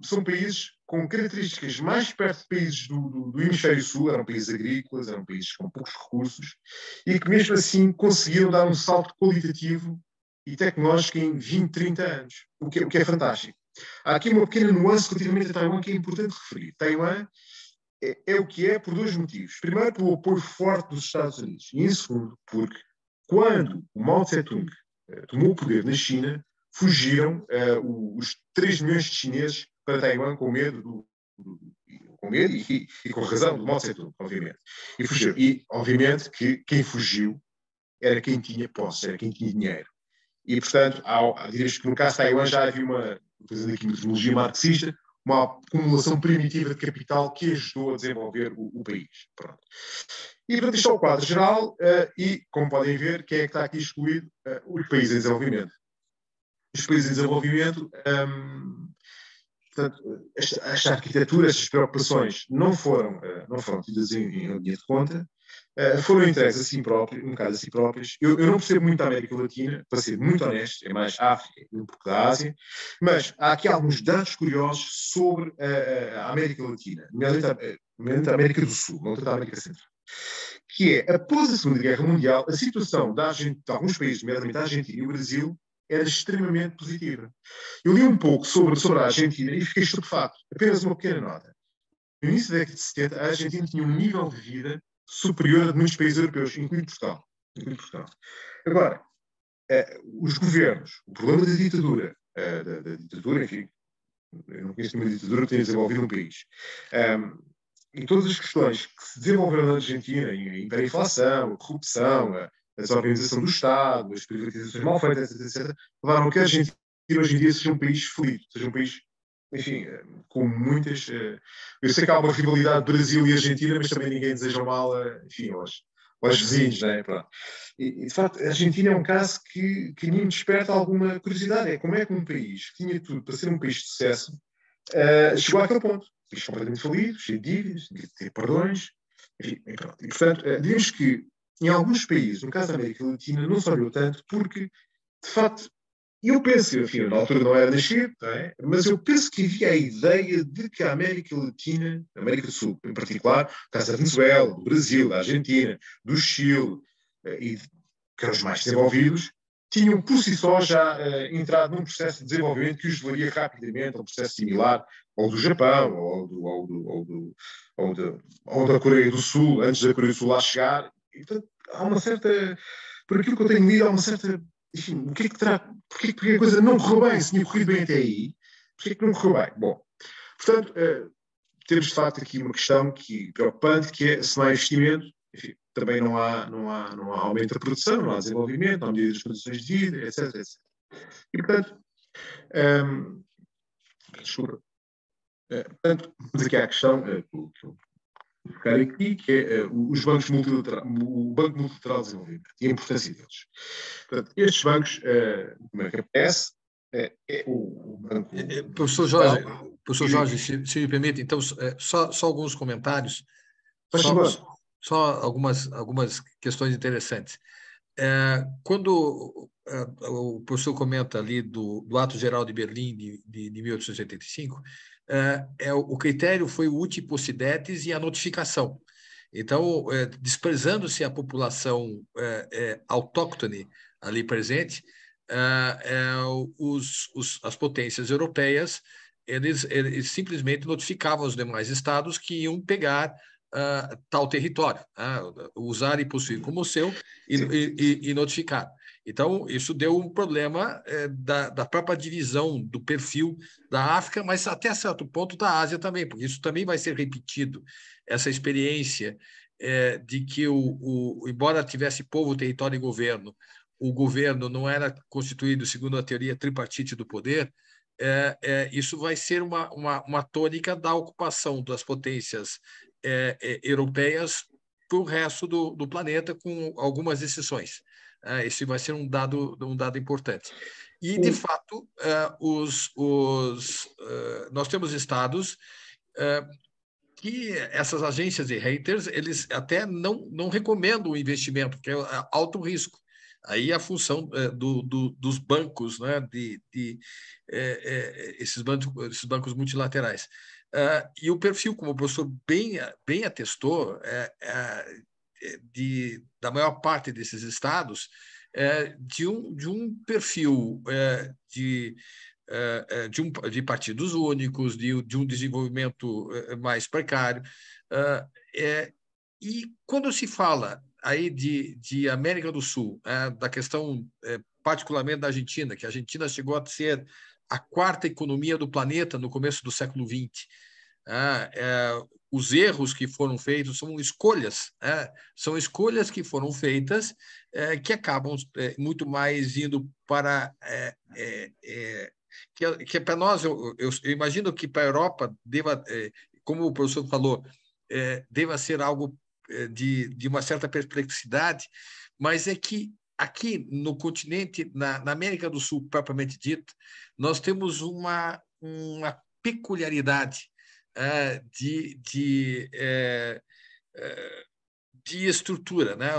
são países com características mais perto de países do Hemisfério Sul, eram países agrícolas, eram países com poucos recursos, e que mesmo assim conseguiram dar um salto qualitativo e tecnológico em 20, 30 anos, o que é fantástico. Há aqui uma pequena nuance relativamente a Taiwan que é importante referir. Taiwan é o que é por dois motivos. Primeiro, pelo apoio forte dos Estados Unidos. E em segundo, porque quando o Mao Tse-tung tomou o poder na China, fugiram os 3 milhões de chineses para Taiwan com medo e com razão do Mao Tse-tung, obviamente. E fugiram. E, obviamente, que quem fugiu era quem tinha posse, era quem tinha dinheiro. E, portanto, diríamos que no caso de Taiwan já havia fazendo aqui uma metodologia marxista, uma acumulação primitiva de capital que ajudou a desenvolver o país. Pronto. E, portanto, isto é o quadro geral e, como podem ver, quem é que está aqui excluído? Os países em desenvolvimento. Os países em desenvolvimento, portanto, esta arquitetura, estas preocupações não foram tidas em linha de conta, foram entregues a si próprios, um bocado a si próprios. Eu não percebo muito a América Latina, para ser muito honesto, é mais África e um pouco da Ásia, mas há aqui alguns dados curiosos sobre a América Latina, nomeadamente a América do Sul, não tanto a América Central, que é, após a Segunda Guerra Mundial, a situação de alguns países, nomeadamente a Argentina e o Brasil, era extremamente positiva. Eu li um pouco sobre a Argentina e fiquei estupefacto. Apenas uma pequena nota. No início da década de 70, a Argentina tinha um nível de vida superior a de muitos países europeus, incluindo Portugal. Agora, os governos, o problema da ditadura, enfim, eu não conheço nenhuma ditadura que tenha desenvolvido um país, e todas as questões que se desenvolveram na Argentina, a hiperinflação, a corrupção, a desorganização do Estado, as privatizações mal feitas, etc., levaram a que a Argentina hoje em dia seja um país feliz, seja um país, enfim, com muitas... eu sei que há uma rivalidade Brasil e Argentina, mas também ninguém deseja mal enfim, aos vizinhos, não é? E, de facto, a Argentina é um caso que me desperta alguma curiosidade. É como é que um país que tinha tudo para ser um país de sucesso chegou àquele ponto. Um país completamente falido, cheio de dívidas, de ter perdões, enfim, e pronto. E, portanto, diríamos que em alguns países, no caso da América Latina, não se olhou tanto porque, de facto, eu penso, enfim, na altura não era nascido, mas eu penso que havia a ideia de que a América Latina, a América do Sul em particular, no caso da Venezuela, do Brasil, da Argentina, do Chile, que eram os mais desenvolvidos, tinham por si só já entrado num processo de desenvolvimento que os levaria rapidamente a um processo similar ao do Japão, ou da Coreia do Sul, antes da Coreia do Sul lá chegar. E, portanto, há uma certa... Por aquilo que eu tenho lido, há uma certa... Enfim, o que é que terá... Porque a coisa não correu bem? Se tinha corrido bem até aí, porque é que não correu bem? Bom, Portanto, temos de facto aqui uma questão preocupante, que é, se não há investimento, enfim, também não há aumento da produção, não há desenvolvimento, não há medidas das condições de vida, etc, etc. E, portanto, desculpa. Portanto, temos aqui a questão que eu focar aqui, que é os bancos o Banco Multilateral de Desenvolvimento e a importância deles. Portanto, estes bancos, como é que aparece, é o Banco Professor Jorge, se me permite, então, só alguns comentários, só algumas questões interessantes. Quando o professor comenta ali do Ato Geral de Berlim de 1885, o critério foi o uti possidetis e a notificação. Então, desprezando-se a população autóctone ali presente, as potências europeias eles simplesmente notificavam os demais estados que iam pegar tal território, usar e possuir como seu e notificar. Então, isso deu um problema da própria divisão do perfil da África, mas até certo ponto da Ásia também, porque isso também vai ser repetido, essa experiência de que, embora tivesse povo, território e governo, o governo não era constituído, segundo a teoria tripartite do poder. Isso vai ser uma tônica da ocupação das potências europeias para o resto do planeta, com algumas exceções. Esse vai ser um dado importante. E, de fato, nós temos estados que essas agências de haters, eles até não recomendam o investimento, porque é alto risco. Aí a função dos bancos, né, esses bancos multilaterais. E o perfil, como o professor bem atestou, da maior parte desses estados, de um perfil de partidos únicos, de um desenvolvimento mais precário. E quando se fala aí de América do Sul, da questão particularmente da Argentina, que a Argentina chegou a ser a quarta economia do planeta no começo do século XX. Os erros que foram feitos são escolhas que foram feitas que acabam muito mais indo para que para nós, eu imagino que para a Europa deva, como o professor falou, deva ser algo de uma certa perplexidade, mas é que aqui no continente, na América do Sul propriamente dito, nós temos uma peculiaridade de estrutura, né?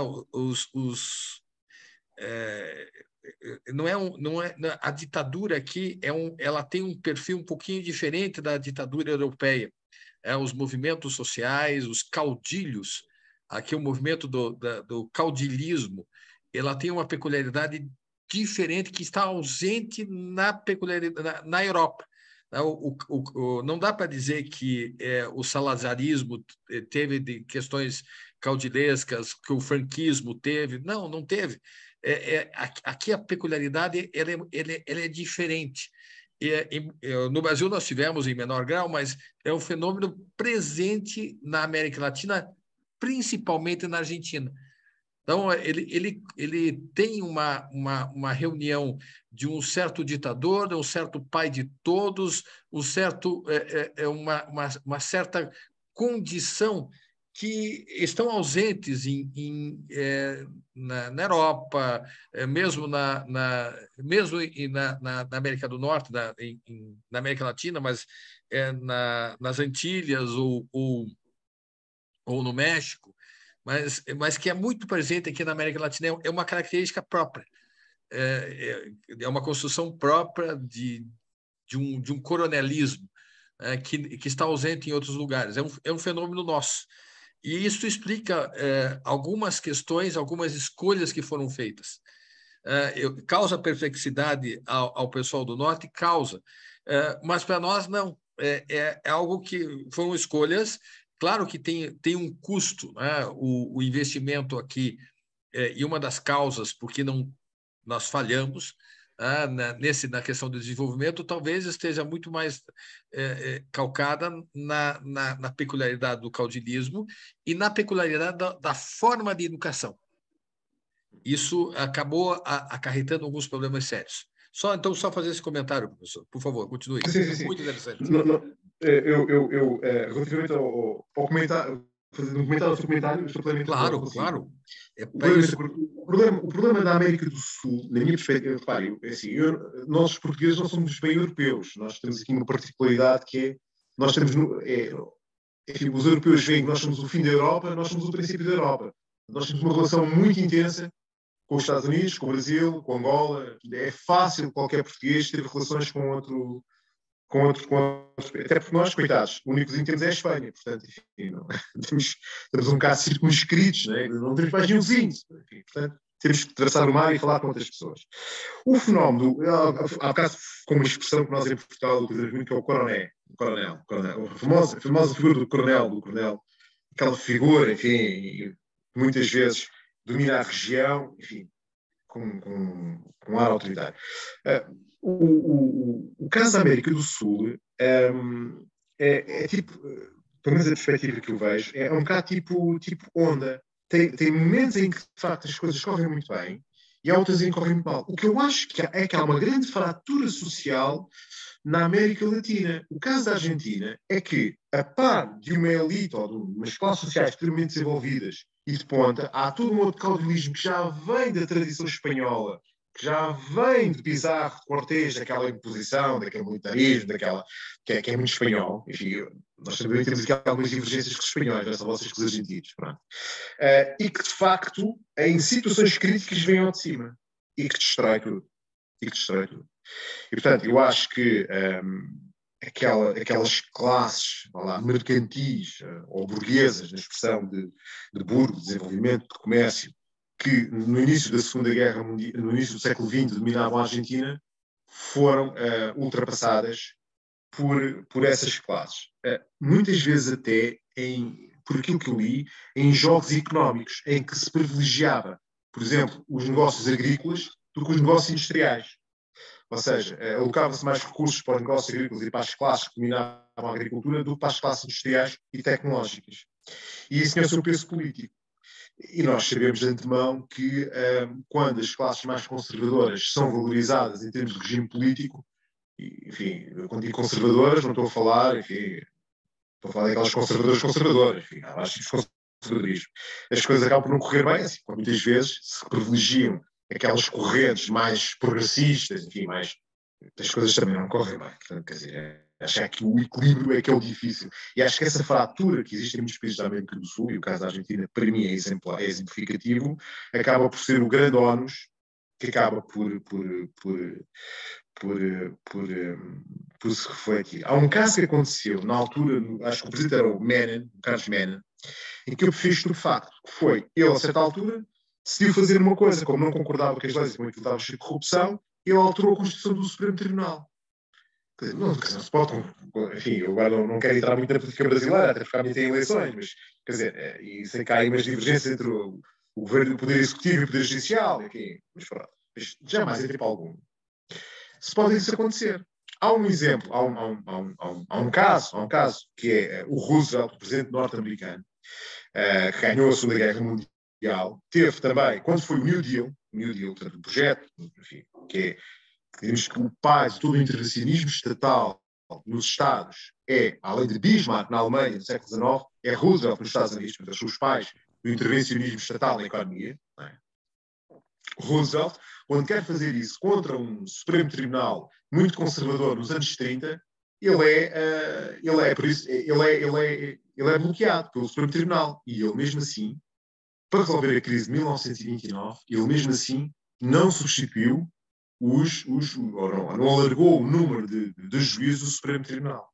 A ditadura aqui ela tem um perfil um pouquinho diferente da ditadura europeia. Os movimentos sociais, os caudilhos, aqui o movimento do caudilismo, ela tem uma peculiaridade diferente que está ausente na Europa. Não dá para dizer que o salazarismo teve de questões caudilescas, que o franquismo teve. Não teve. Aqui a peculiaridade ela é diferente. No Brasil nós tivemos em menor grau, mas é um fenômeno presente na América Latina, principalmente na Argentina. Então, ele tem uma reunião de um certo ditador, de um certo pai de todos, uma certa condição que estão ausentes na Europa, mesmo na América do Norte, na América Latina, mas nas Antilhas ou no México, mas que é muito presente aqui na América Latina, é uma característica própria, é uma construção própria de um coronelismo que está ausente em outros lugares. É um fenômeno nosso. E isso explica algumas questões, algumas escolhas que foram feitas. Causa perplexidade ao pessoal do Norte? Causa. Mas para nós, não. É algo que foram escolhas. Claro que tem um custo, né? O investimento aqui, e uma das causas porque nós falhamos, na questão do desenvolvimento, talvez esteja muito mais calcada na peculiaridade do caudilismo e na peculiaridade da forma de educação. Isso acabou acarretando alguns problemas sérios. Então, só fazer esse comentário, professor. Por favor, continue. Sim. Muito interessante. Relativamente ao comentário, fazendo um comentário ao seu comentário, estou plenamente Claro. O problema da América do Sul, na minha perspectiva, repare, assim, nós portugueses não somos bem europeus. Nós temos aqui uma particularidade que é, nós temos, enfim, os europeus veem que nós somos o fim da Europa, nós somos o princípio da Europa. Nós temos uma relação muito intensa com os Estados Unidos, com o Brasil, com Angola. É fácil qualquer português ter relações com outro, até porque nós, coitados, o único que temos é a Espanha, portanto, enfim, não, temos um bocado circunscritos, não temos mais nenhum vizinho, enfim, portanto, temos que traçar o mar e falar com outras pessoas. O fenómeno, há bocado com uma expressão que nós em Portugal utilizamos muito, que é o coronel, a famosa figura do coronel, aquela figura, enfim, muitas vezes domina a região, enfim, com um ar autoritário. O caso da América do Sul é tipo, pelo menos a perspectiva que eu vejo, é um bocado tipo onda. Tem momentos em que, de facto, as coisas correm muito bem e há outras em que correm muito mal. O que eu acho que há uma grande fratura social na América Latina. O caso da Argentina é que, a par de uma elite ou de umas classes sociais extremamente desenvolvidas e de ponta, há todo um outro caudilismo que já vem da tradição espanhola, que já vem de Pizarro, de Cortés, daquela imposição, daquele militarismo, que é muito espanhol. Enfim, nós também temos aqui algumas divergências com os espanhóis, não são vocês com os argentinos. E que, de facto, em situações críticas vêm ao de cima e que destrói tudo. E, portanto, eu acho que aquelas classes mercantis ou burguesas, na expressão de burgo, de desenvolvimento, de comércio, que no início da Segunda Guerra Mundial, no início do século XX, dominavam a Argentina, foram ultrapassadas por essas classes. Muitas vezes até, por aquilo que eu li, em jogos económicos, em que se privilegiava, por exemplo, os negócios agrícolas do que os negócios industriais. Ou seja, alocava-se mais recursos para os negócios agrícolas e para as classes que dominavam a agricultura do que para as classes industriais e tecnológicas. E isso tinha o seu peso político. E nós sabemos de antemão que quando as classes mais conservadoras são valorizadas em termos de regime político, enfim, quando digo conservadoras, não estou a falar, enfim, estou a falar daquelas conservadoras, enfim, há vários tipos de conservadorismo. As coisas acabam por não correr bem, assim, porque muitas vezes se privilegiam aquelas correntes mais progressistas, enfim, as coisas também não correm bem. Portanto, quer dizer, acho que o equilíbrio é que é o difícil. E acho que essa fratura que existe em muitos países da América do Sul, e o caso da Argentina, para mim, é exemplificativo, acaba por ser o grande ónus que acaba por se refletir. Há um caso que aconteceu, na altura, acho que o presidente era o Carlos Menem, em que eu prefiro estupefacto, que foi, ele, a certa altura, decidiu fazer uma coisa, como não concordava com as leis e como aquilo estava cheio de corrupção, ele alterou a Constituição do Supremo Tribunal. Não se pode, enfim, eu agora não quero entrar muito na política brasileira, até porque também tem eleições, mas, quer dizer, e sei que há aí umas divergências entre o governo, o poder executivo e o poder judicial, enfim, mas jamais entre para algum. Se pode isso acontecer. Há um exemplo, há um caso que é o Roosevelt, o presidente norte-americano, que ganhou a Segunda Guerra Mundial, teve também, quando foi o New Deal, portanto, o projeto, enfim, que dizemos que o pai de todo o intervencionismo estatal nos Estados é, além de Bismarck na Alemanha no século XIX, é Roosevelt nos Estados Unidos, portanto, são os pais do intervencionismo estatal na economia. Não é? Roosevelt, quando quer fazer isso contra um Supremo Tribunal muito conservador nos anos 30, ele é bloqueado pelo Supremo Tribunal. E ele, mesmo assim, para resolver a crise de 1929, ele, mesmo assim, não substituiu ou não alargou o número de juízes do Supremo Tribunal.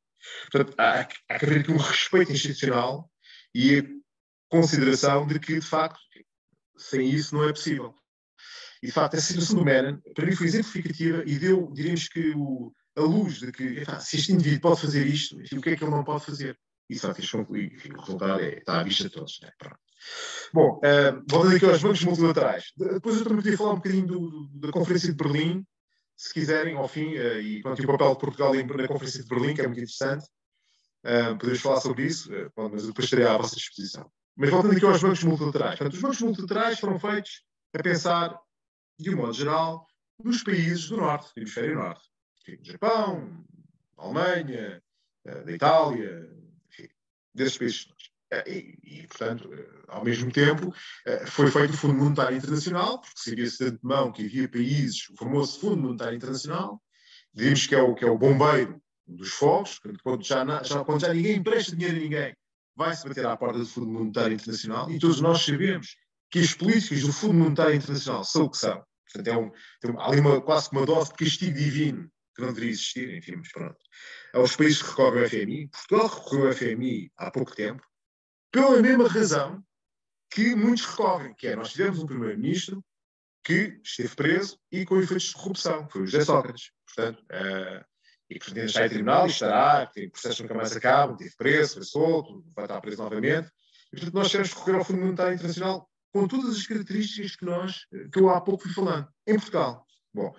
Portanto, há que haver aqui um respeito institucional e a consideração de que, de facto, sem isso não é possível. E, de facto, a situação do Menem, para mim, foi exemplificativa e deu, diríamos que, a luz de que, se este indivíduo pode fazer isto, enfim, o que é que ele não pode fazer? E, de facto, o resultado está à vista de todos. Né? Bom, voltando aqui aos bancos multilaterais. Depois eu também podia falar um bocadinho da Conferência de Berlim, se quiserem, ao fim, e quanto ao papel de Portugal na Conferência de Berlim, que é muito interessante, podemos falar sobre isso, mas eu depois estarei à vossa disposição. Mas voltando aqui aos bancos multilaterais. Portanto, os bancos multilaterais foram feitos a pensar, de um modo geral, nos países do Norte, do Hemisfério Norte. Enfim, do Japão, da Alemanha, da Itália, enfim, desses países todos. Portanto, ao mesmo tempo, foi feito o Fundo Monetário Internacional, porque sabia-se de antemão que havia países, o famoso Fundo Monetário Internacional, dizemos que é o bombeiro dos fogos, quando já ninguém empresta dinheiro a ninguém, vai-se bater à porta do Fundo Monetário Internacional, e todos nós sabemos que as políticas do Fundo Monetário Internacional são o que são. Portanto, há ali quase uma dose de castigo divino que não deveria existir, enfim, mas pronto. Aos países que recorrem ao FMI, Portugal recorreu ao FMI há pouco tempo, pela mesma razão que muitos recorrem, que é, nós tivemos um primeiro-ministro que esteve preso e com efeitos de corrupção, foi o José Sócrates. Portanto, e que está em tribunal e estará, que tem processos que nunca mais acabam, esteve preso, foi solto, vai estar preso novamente. E, portanto, nós temos que recorrer ao Fundo Monetário Internacional com todas as características que eu há pouco fui falando, em Portugal. Bom,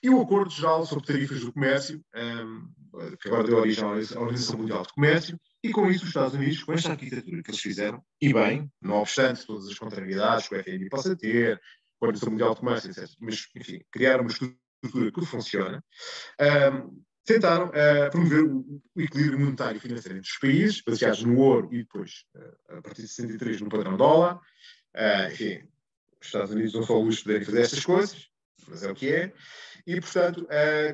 e o Acordo Geral sobre Tarifas do Comércio, que agora deu origem à Organização Mundial de Comércio, e com isso os Estados Unidos, com esta arquitetura que eles fizeram, e bem, não obstante todas as contrariedades que o FMI possa ter, a Organização Mundial de Comércio, etc., mas, enfim, criaram uma estrutura que funciona, tentaram promover o equilíbrio monetário e financeiro entre os países, baseados no ouro e depois, a partir de 63, no padrão dólar. Enfim, os Estados Unidos não só o luxo de poderem fazer estas coisas, mas é o que é, e, portanto,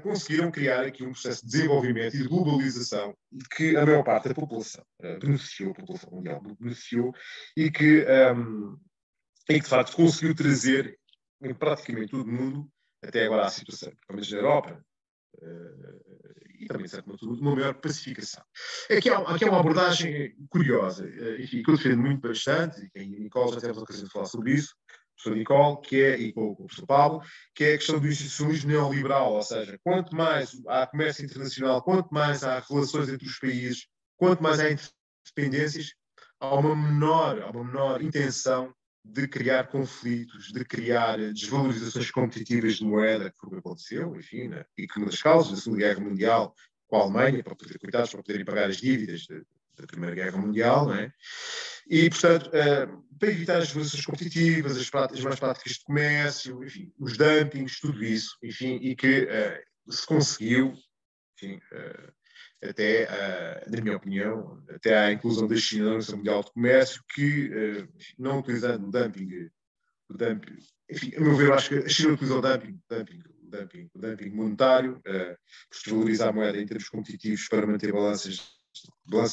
conseguiram criar aqui um processo de desenvolvimento e de globalização de que a maior parte da população beneficiou, a população mundial beneficiou, e que, de facto, conseguiu trazer em praticamente todo o mundo, até agora, à situação, pelo menos na Europa, e também, de certo modo, uma maior pacificação. Aqui há uma abordagem curiosa, enfim, que eu defendo muito bastante, e a Nicole já tivemos a ocasião de falar sobre isso, o professor Nicole, e com o professor Pablo, que é a questão do institucionalismo neoliberal, ou seja, quanto mais há comércio internacional, quanto mais há relações entre os países, quanto mais há independências, há uma menor intenção de criar conflitos, de criar desvalorizações competitivas de moeda, que foi o que aconteceu, enfim, né? E que uma das causas da Segunda Guerra Mundial, com a Alemanha, para poderem pagar as dívidas da Primeira Guerra Mundial, não é? E, portanto, para evitar as desvalorizações competitivas, as más práticas de comércio, enfim, os dumpings, tudo isso, enfim, e que se conseguiu, enfim, até, na minha opinião, até à inclusão da China na Organização Mundial de Comércio, que, não utilizando o dumping, enfim, a meu ver, acho que a China utilizou o dumping monetário, por desvalorizar a moeda em termos competitivos para manter balanças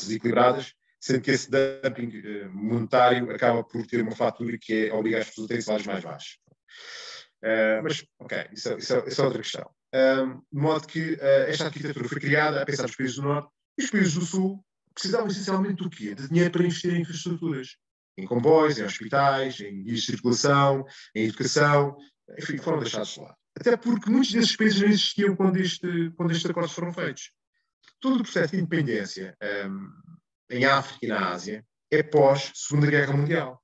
equilibradas, sendo que esse dumping monetário acaba por ter uma fatura que é obrigar as pessoas a terem salários mais baixos. Mas, ok, isso é outra questão. De modo que esta arquitetura foi criada a pensar nos países do Norte, e os países do Sul precisavam essencialmente do quê? De dinheiro para investir em infraestruturas, em comboios, em hospitais, em vias de circulação, em educação, enfim, foram deixados de lado. Até porque muitos desses países não existiam quando estes acordos foram feitos. Todo o processo de independência em África e na Ásia é pós-Segunda Guerra Mundial.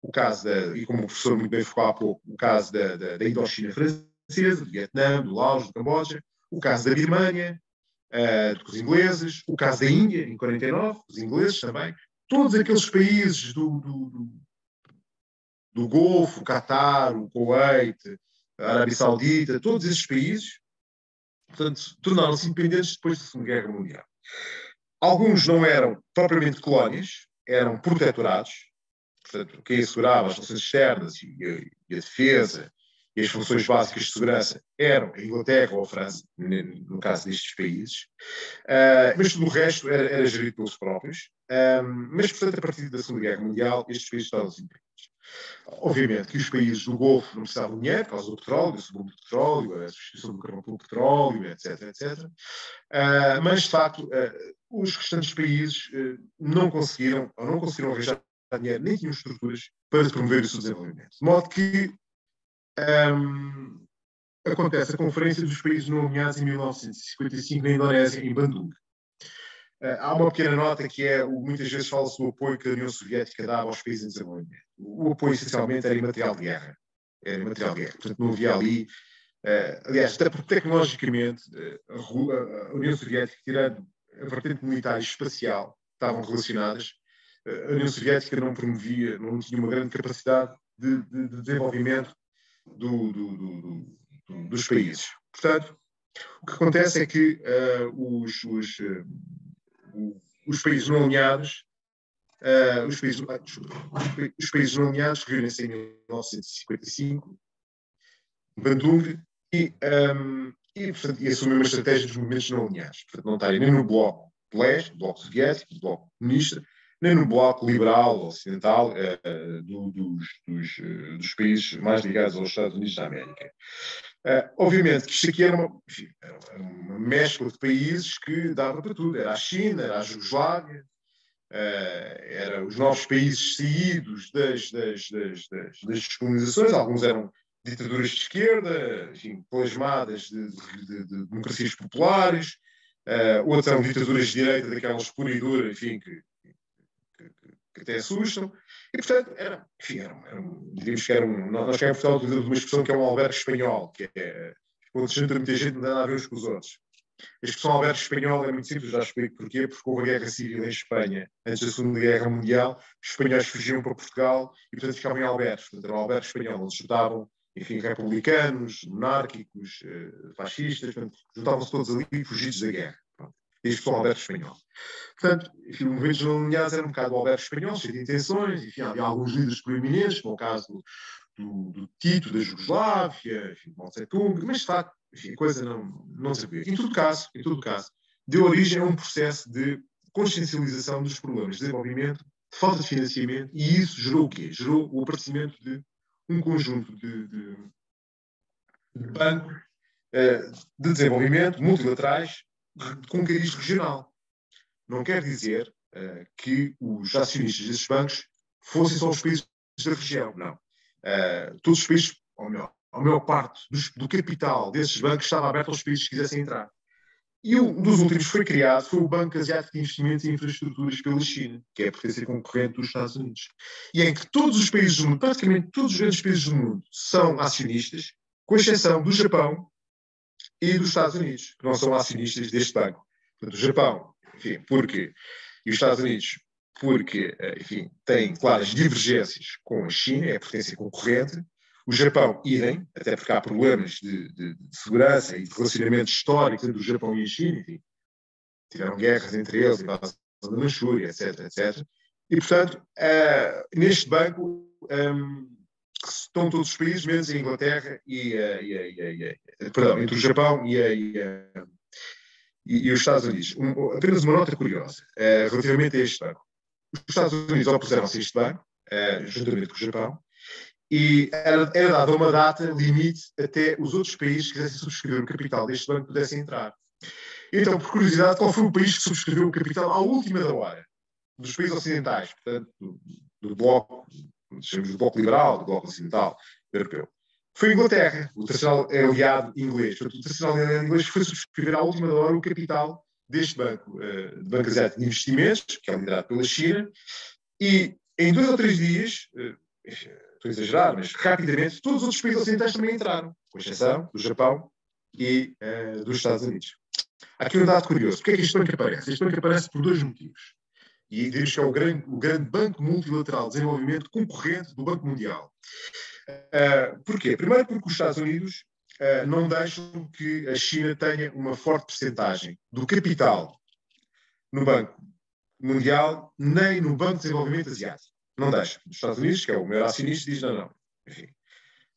O caso e como o professor muito bem focou há pouco, o caso da Indochina francesa, do Vietnã, do Laos, do Camboja, o caso da Birmânia, dos ingleses, o caso da Índia, em 49, os ingleses também, todos aqueles países do Golfo, o Catar, o Kuwait, a Arábia Saudita, todos esses países, portanto, tornaram-se independentes depois da Segunda Guerra Mundial. Alguns não eram propriamente colónias, eram protetorados, portanto, quem assegurava as relações externas e a defesa e as funções básicas de segurança eram a Inglaterra ou a França, no caso destes países, mas tudo o resto era gerido pelos próprios. Mas, portanto, a partir da Segunda Guerra Mundial, estes países estavam-se independentes. Obviamente que os países do Golfo não precisavam de dinheiro por causa do petróleo, do submundo do petróleo, a substituição do carvão pelo petróleo, etc. Mas, de facto, os restantes países não conseguiram arranjar dinheiro, nem tinham estruturas para promover o seu desenvolvimento. De modo que acontece a Conferência dos Países Não Alinhados em 1955 na Indonésia, em Bandung. Há uma pequena nota que muitas vezes fala-se do apoio que a União Soviética dava aos países em desenvolvimento. O apoio, essencialmente, era em material de guerra. Portanto, não havia ali Aliás, até porque tecnologicamente a União Soviética, tirando a vertente militar e espacial, estavam relacionadas. A União Soviética não promovia, não tinha uma grande capacidade de desenvolvimento dos países. Portanto, o que acontece é que os países não alinhados, os países não alinhados reúnem-se em 1955, em Bandung, portanto, e assumem uma estratégia dos movimentos não alinhados. Portanto, não estarem nem no bloco de leste, bloco soviético, bloco comunista, nem no bloco liberal ocidental dos países mais ligados aos Estados Unidos da América. Obviamente que isto aqui era uma mescla de países que dava para tudo. Era a China, era a Jugoslávia, eram os novos países saídos das descolonizações. Alguns eram ditaduras de esquerda, enfim, plasmadas de democracias populares, outros eram ditaduras de direita, daquelas pura e dura, enfim, que até assustam. E, portanto, diríamos que nós cá em Portugal utilizamos uma expressão que é um albergue espanhol, que é quando se junta muita gente, não dá nada a ver uns com os outros. A expressão albergue espanhol é muito simples, já explico porquê, porque houve a guerra civil em Espanha antes da Segunda Guerra Mundial, os espanhóis fugiam para Portugal e, portanto, ficavam em albergues. Portanto, era um albergue espanhol, onde se juntavam, enfim, republicanos, monárquicos, fascistas, portanto, juntavam-se todos ali fugidos da guerra. Este foi o albergue espanhol. Portanto, enfim, o movimento não alinhados era um bocado o albergue espanhol, cheio de intenções, enfim, havia alguns líderes proeminentes, como o caso do Tito, da Jugoslávia, enfim, Mao Tse-tung, mas de facto, enfim, a coisa não se vê. Em todo caso, deu origem a um processo de consciencialização dos problemas de desenvolvimento, de falta de financiamento, e isso gerou o quê? Gerou o aparecimento de um conjunto de bancos de desenvolvimento multilaterais com cariz regional. Não quer dizer que os acionistas desses bancos fossem só os países da região, não. Todos os países, ou melhor, a maior parte do capital desses bancos estava aberto aos países que quisessem entrar. E um dos últimos que foi criado foi o Banco Asiático de Investimentos e Infraestruturas pela China, que é a potência concorrente dos Estados Unidos. E em que todos os países do mundo, praticamente todos os grandes países do mundo, são acionistas, com exceção do Japão e dos Estados Unidos, que não são acionistas deste banco. Portanto, o Japão, enfim, porquê? E os Estados Unidos, porque, enfim, têm claras divergências com a China, é a potência concorrente. O Japão, idem, até porque há problemas de segurança e de relacionamento histórico entre o Japão e a China, enfim, tiveram guerras entre eles, invasão da Manchúria, etc, etc. E, portanto, neste banco estão todos os países, menos a Inglaterra perdão, entre o Japão e os Estados Unidos. Apenas uma nota curiosa relativamente a este banco. Os Estados Unidos opuseram-se a este banco, juntamente com o Japão, e era dada uma data limite até os outros países que quisessem subscrever o capital deste banco pudessem entrar. Então, por curiosidade, qual foi o país que subscreveu o capital à última da hora? Dos países ocidentais, portanto, do bloco, chamamos de bloco liberal, do bloco ocidental europeu. Foi a Inglaterra, o terceiro aliado inglês. Portanto, o terceiro aliado inglês foi subscrever à última da hora o capital deste banco, Banco Asiático de Investimentos, que é liderado pela China, e em 2 ou 3 dias, estou a exagerar, mas rapidamente, todos os outros países ocidentais também entraram, com exceção do Japão e dos Estados Unidos. Há aqui um dado curioso. Porquê é que este banco aparece? Este banco aparece por 2 motivos. E diz que é o grande banco multilateral de desenvolvimento concorrente do Banco Mundial. Porquê? Primeiro porque os Estados Unidos não deixam que a China tenha uma forte percentagem do capital no Banco Mundial, nem no Banco de Desenvolvimento Asiático. Não deixam. Os Estados Unidos, que é o maior acionista, diz não. Enfim.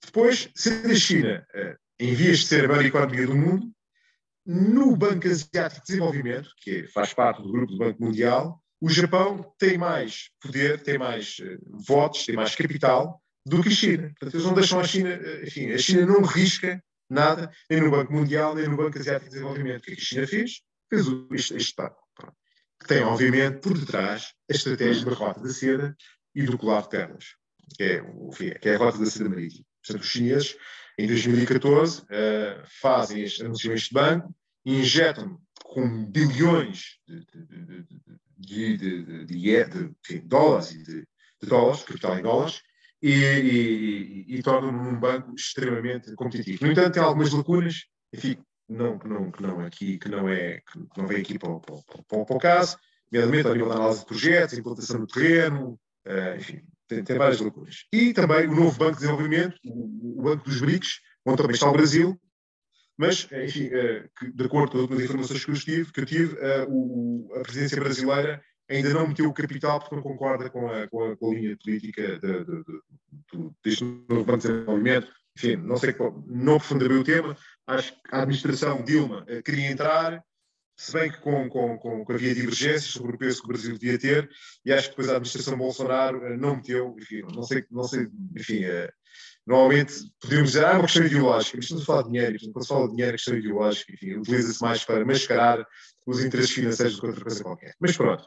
Depois, sendo a China, em vias de ser a maior economia do mundo, no Banco Asiático de Desenvolvimento, que faz parte do grupo do Banco Mundial, o Japão tem mais poder, tem mais votos, tem mais capital do que a China. Portanto, eles não deixam a China, enfim, a China não risca nada, nem no Banco Mundial, nem no Banco Asiático de Desenvolvimento. O que a China fez? Fez este banco. Que tem, obviamente, por detrás a estratégia da Rota da Seda e do colar de pernas, que é a Rota da Seda Marítima. Portanto, os chineses, em 2014, anunciam este banco e injetam com bilhões de dólares, capital em dólares, e torna-no um banco extremamente competitivo. No entanto, tem algumas lacunas, enfim, que não vem aqui para o caso, nomeadamente ao nível da análise de projetos, implantação no terreno, enfim, tem várias lacunas. E também o novo Banco de Desenvolvimento, o Banco dos BRICS, onde também está o Brasil, mas, enfim, de acordo com as últimas informações que eu tive, a presidência brasileira ainda não meteu o capital porque não concorda com a linha política deste novo Banco de Desenvolvimento. Enfim, não sei não aprofundarei o tema. Acho que a administração Dilma queria entrar, se bem que havia divergências sobre o peso que o Brasil devia ter, e acho que depois a administração Bolsonaro não meteu, enfim, não sei, enfim, normalmente podemos dizer, é uma questão ideológica, mas estamos a falar de dinheiro, quando se fala de dinheiro é questão ideológica, enfim, utiliza-se mais para mascarar os interesses financeiros do que outra coisa qualquer. Mas pronto,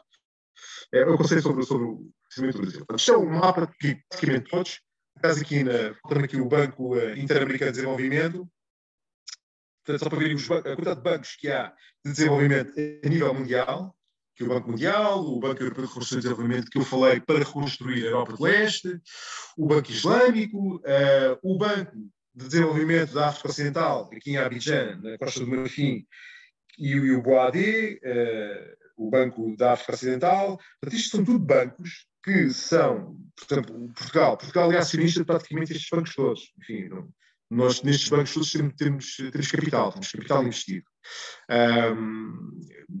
eu aconselho sobre o crescimento do Brasil. Isto é um mapa que praticamente todos, estás aqui faltando aqui o Banco Interamericano de Desenvolvimento, portanto, só para verem a quantidade de bancos que há de desenvolvimento a nível mundial, que é o Banco Mundial, o Banco Europeu de Reconstrução e Desenvolvimento, que eu falei para reconstruir a Europa de Leste, o Banco Islâmico, o Banco de Desenvolvimento da África Ocidental, aqui em Abidjan, na Costa do Marfim, e o BOAD, o Banco da África Ocidental. Portanto, isto são tudo bancos que são, por exemplo, Portugal é acionista de praticamente estes bancos todos. Enfim, nós nestes bancos todos temos capital investido.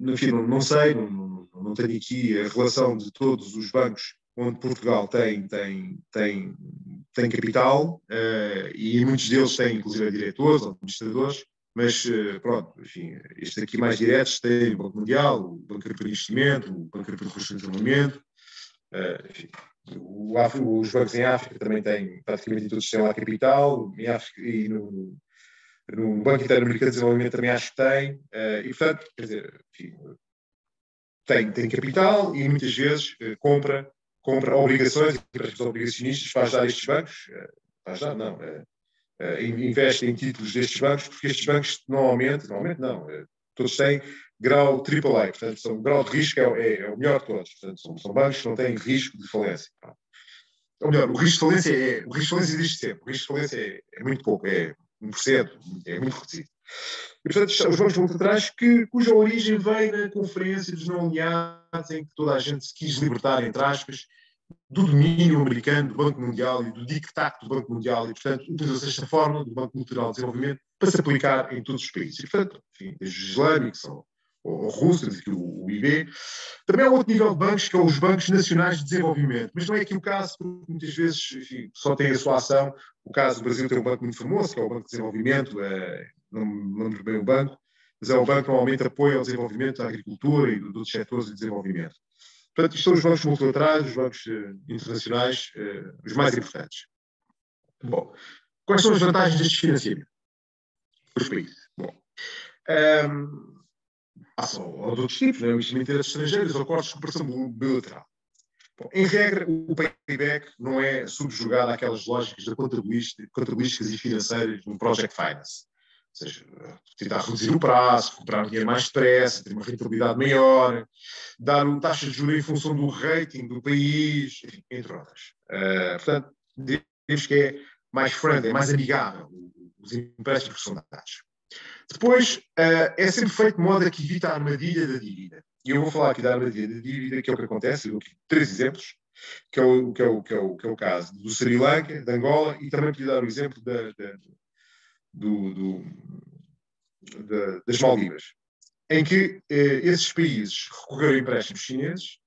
Enfim, não sei, não tenho aqui a relação de todos os bancos onde Portugal tem capital, e muitos deles têm, inclusive, diretores ou administradores, mas, pronto, enfim, estes aqui mais diretos têm o Banco Mundial, o Banco Europeu de Investimento, o Banco Europeu de Reconstrução e Desenvolvimento, enfim, os bancos em África também têm, praticamente todos têm lá capital, em África e no Banco Interamericano de Desenvolvimento também acho que tem, e portanto, quer dizer, enfim, tem capital e muitas vezes compra obrigações e empréstimos obrigacionistas para ajudar estes bancos, investe em títulos destes bancos, porque estes bancos normalmente não, todos têm grau AAA, portanto, o grau de risco é o melhor de todos, portanto, são bancos que não têm risco de falência. Ou melhor, o risco de falência existe sempre, o risco de falência é muito pouco, é 1%, é muito reduzido. E, portanto, os bancos multilaterais cuja origem vem na Conferência dos Não Alinhados, em que toda a gente se quis libertar, entre aspas, do domínio americano, do Banco Mundial e do dictato do Banco Mundial, e, portanto, utilizou-se esta forma do Banco Multilateral de Desenvolvimento para se aplicar em todos os países. E, portanto, enfim, desde os islâmicos ou russos, aqui o IB. Também há outro nível de bancos, que é os bancos nacionais de desenvolvimento, mas não é aqui o caso, porque muitas vezes, enfim, só tem a sua ação. O caso do Brasil tem um banco muito famoso, que é o Banco de Desenvolvimento, não me lembro bem o banco, mas é o banco que normalmente apoia o desenvolvimento da agricultura e dos setores de desenvolvimento. Portanto, isto são os bancos multilaterais, os bancos internacionais, os mais importantes. Bom, quais são as vantagens deste financiamento para os países? Bom, passam aos outros tipos, né? O investimento em estrangeiros, acordos de cooperação bilateral. Bom, em regra, o payback não é subjugado àquelas lógicas contabilísticas e financeiras de um project finance. Ou seja, tentar reduzir o prazo, recuperar o dinheiro mais depressa, ter uma rentabilidade maior, dar uma taxa de juros em função do rating do país, enfim, entre outras. Portanto, digamos que é mais friendly, é mais amigável os empréstimos que são dados. Depois, é sempre feito de modo a que evita a armadilha da dívida. E eu vou falar aqui da armadilha da dívida, que é o que acontece. Eu dou aqui 3 exemplos, que é o caso do Sri Lanka, de Angola, e também podia dar o exemplo das Maldivas, em que esses países recorreram a empréstimos chineses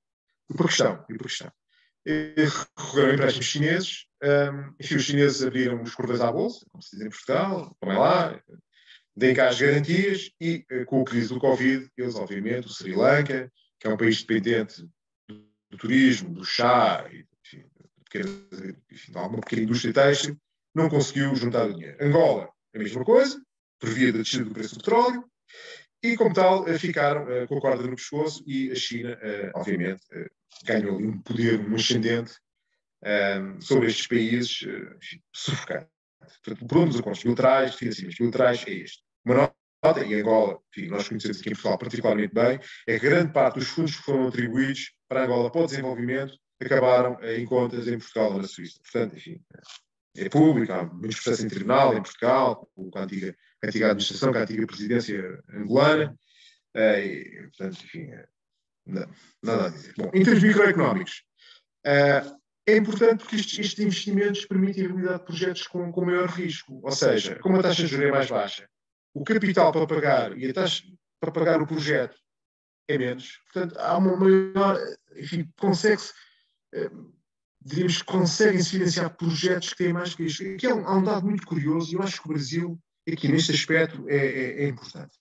por questão. Recorreram a empréstimos chineses, enfim, os chineses abriram os cordões à bolsa, como se diz em Portugal, como é lá, deem cá as garantias e, com a crise do Covid, eles, obviamente, o Sri Lanka, que é um país dependente do turismo, do chá, enfim, de alguma pequena indústria têxtil, não conseguiu juntar o dinheiro. Angola, a mesma coisa, por via da descida do preço do petróleo, e, como tal, ficaram com a corda no pescoço, e a China, obviamente, ganhou ali um poder, um ascendente sobre estes países, sufocante. Portanto, o problema dos acordos bilaterais, financiamentos bilaterais, é este. Uma nota, e Angola, enfim, nós conhecemos aqui em Portugal particularmente bem, é que grande parte dos fundos que foram atribuídos para Angola para o desenvolvimento acabaram em contas em Portugal ou na Suíça. Portanto, enfim, é público, há muitos processos em tribunal em Portugal, com a antiga administração, com a antiga presidência angolana, e, portanto, enfim, nada a dizer. Bom, em termos microeconómicos, é importante porque estes investimentos permitem a realizar projetos com maior risco, ou seja, como a taxa de juros é mais baixa, o capital para pagar e a taxa para pagar o projeto é menos, portanto, há uma maior, enfim, diríamos que conseguem-se financiar projetos que têm mais risco. Aqui há um dado muito curioso e eu acho que o Brasil, aqui neste aspecto, é importante.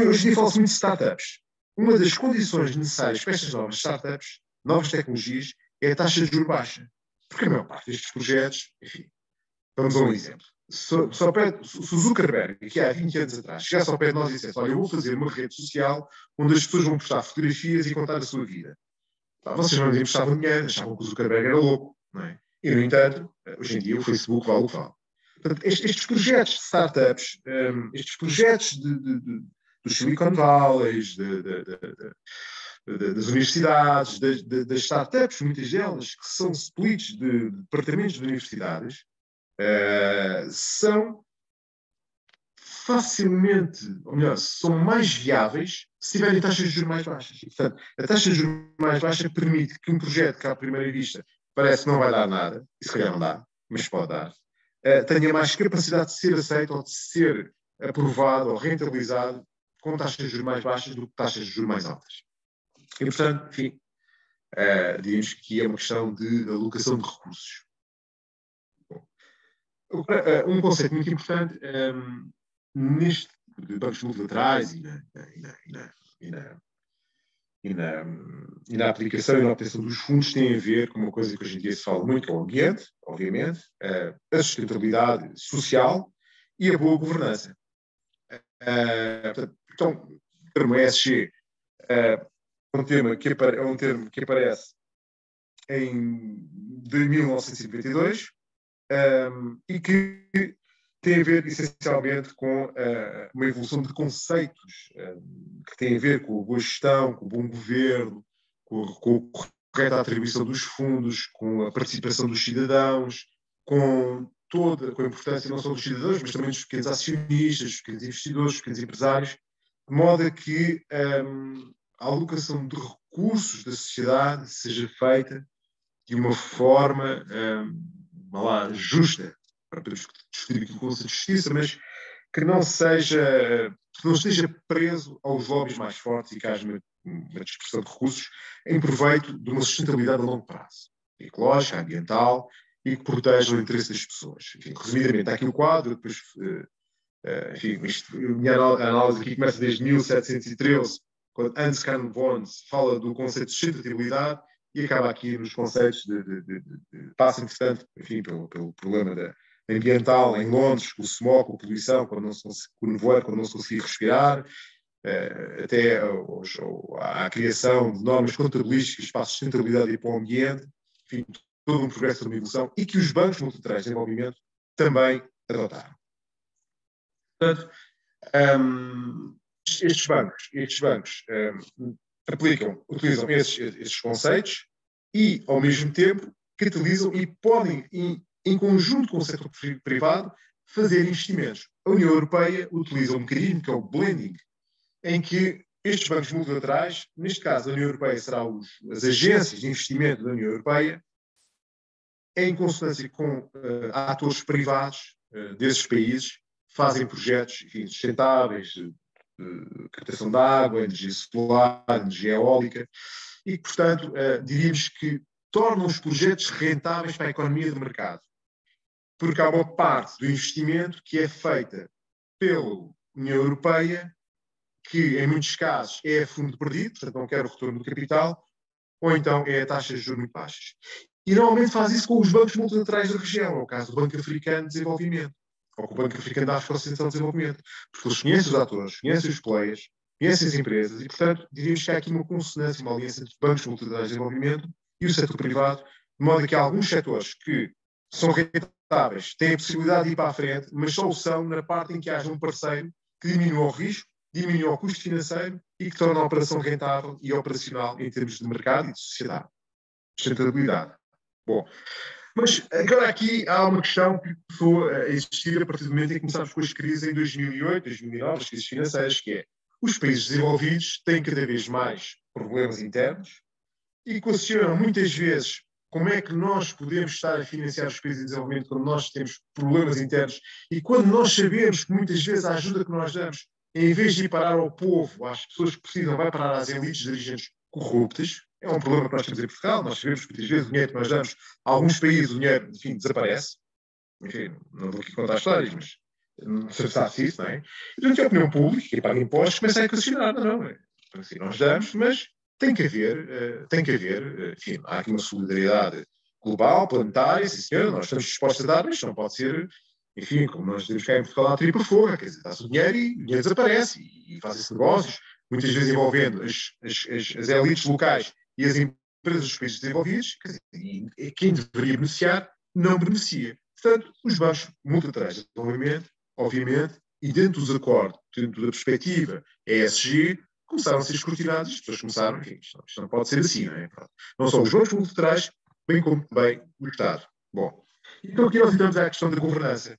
Hoje em dia fala-se muito de startups. Uma das condições necessárias para estas novas startups, novas tecnologias, é a taxa de juros baixa. Porque a maior parte destes projetos, enfim, vamos a um exemplo. Se o Zuckerberg, que há 20 anos atrás, chegasse ao pé de nós e dissesse: olha, eu vou fazer uma rede social onde as pessoas vão postar fotografias e contar a sua vida. Vocês não lhe emprestavam dinheiro, achavam que o Zuckerberg era louco, não é? E, no entanto, hoje em dia o Facebook vale o que vale. Portanto, estes projetos de startups, estes projetos dos Silicon Valleys, das universidades, das startups, muitas delas, que são splits de departamentos de universidades, são facilmente, ou melhor, são mais viáveis se tiverem taxas de juros mais baixas. E, portanto, a taxa de juros mais baixa permite que um projeto que, à primeira vista, parece que não vai dar nada, e se calhar não dá, mas pode dar, tenha mais capacidade de ser aceito ou de ser aprovado ou rentabilizado com taxas de juros mais baixas do que taxas de juros mais altas. E, portanto, enfim, diríamos que é uma questão de alocação de recursos. Bom, um conceito muito importante neste de bancos multilaterais e na aplicação e na obtenção dos fundos tem a ver com uma coisa que hoje em dia se fala muito, que é o ambiente, obviamente, a sustentabilidade social e a boa governança. Então, o termo ESG é um termo que aparece em 1992 e que tem a ver essencialmente com uma evolução de conceitos que tem a ver com a boa gestão, com o bom governo, com a correta atribuição dos fundos, com a participação dos cidadãos, com a importância não só dos cidadãos, mas também dos pequenos acionistas, dos pequenos investidores, dos pequenos empresários, de modo a que a alocação de recursos da sociedade seja feita de uma forma justa. Podemos discutir aqui o conceito de justiça, mas que não esteja preso aos lobbies mais fortes e que haja uma dispersão de recursos em proveito de uma sustentabilidade a longo prazo, ecológica, ambiental, e que proteja o interesse das pessoas. Enfim, resumidamente, está aqui o quadro, depois, enfim, a minha análise aqui começa desde 1713, quando Hans Carl Bonds fala do conceito de sustentabilidade e acaba aqui nos conceitos passa, entretanto, enfim, pelo problema ambiental em Londres, com o smog, com a poluição, com o nevoeiro, quando não se conseguia respirar, até à criação de normas contabilísticas para a sustentabilidade e para o ambiente, enfim, todo um progresso de uma evolução e que os bancos multilaterais de desenvolvimento também adotaram. Portanto, estes bancos utilizam esses conceitos e, ao mesmo tempo, catalisam e podem, em conjunto com o setor privado, fazer investimentos. A União Europeia utiliza um mecanismo que é o blending, em que estes bancos multilaterais, neste caso a União Europeia será as agências de investimento da União Europeia, em consonância com atores privados desses países, fazem projetos, enfim, sustentáveis, de captação de água, energia solar, energia eólica, e que, portanto, diríamos que tornam os projetos rentáveis para a economia de mercado. Porque há uma parte do investimento que é feita pela União Europeia, que em muitos casos é a fundo perdido, portanto não quer o retorno do capital, ou então é a taxa de juros muito baixas. E normalmente faz isso com os bancos multilaterais da região, é o caso do Banco Africano de Desenvolvimento, ou com o Banco Africano da África Ocidental de Desenvolvimento, porque eles conhecem os atores, conhecem os players, conhecem as empresas, e portanto diríamos que há aqui uma consonância, uma aliança entre bancos multilaterais de desenvolvimento e o setor privado, de modo que há alguns setores que são rentáveis, têm a possibilidade de ir para a frente, mas só o são na parte em que haja um parceiro que diminua o risco, diminua o custo financeiro e que torna a operação rentável e operacional em termos de mercado e de sociedade. sustentabilidade. Bom, mas agora aqui há uma questão que começou a existir a partir do momento em que começámos com as crises em 2008, 2009, as crises financeiras, que é os países desenvolvidos têm cada vez mais problemas internos e questionam muitas vezes como é que nós podemos estar a financiar os países em desenvolvimento quando nós temos problemas internos e quando nós sabemos que muitas vezes a ajuda que nós damos, em vez de ir parar ao povo, às pessoas que precisam, vai parar às elites dirigentes corruptas. É um problema que nós temos em Portugal. Nós sabemos que muitas vezes o dinheiro que nós damos a alguns países, o dinheiro, enfim, desaparece. Enfim, não vou aqui contar histórias, mas não se sabe isso, não é? E durante a opinião pública, quem paga impostos, começa a questionar. Não é? Assim, nós damos, mas tem que haver, enfim, há aqui uma solidariedade global, planetária, sim senhor, nós estamos dispostos a dar, mas não pode ser, enfim, como nós temos cá em Portugal, a tripa forra, quer dizer, dá-se o dinheiro e o dinheiro desaparece, e fazem-se negócios, muitas vezes envolvendo as elites locais e as empresas dos países desenvolvidos, quer dizer, e quem deveria beneficiar não beneficia. Portanto, os bancos multilaterais de desenvolvimento, obviamente, e dentro dos acordos, dentro da perspectiva ESG, começaram a ser escrutinados, as pessoas começaram, enfim, isto não pode ser assim, não é? Não só os bancos multilaterais, bem como também o Estado. Bom, então aqui nós entramos à questão da governança,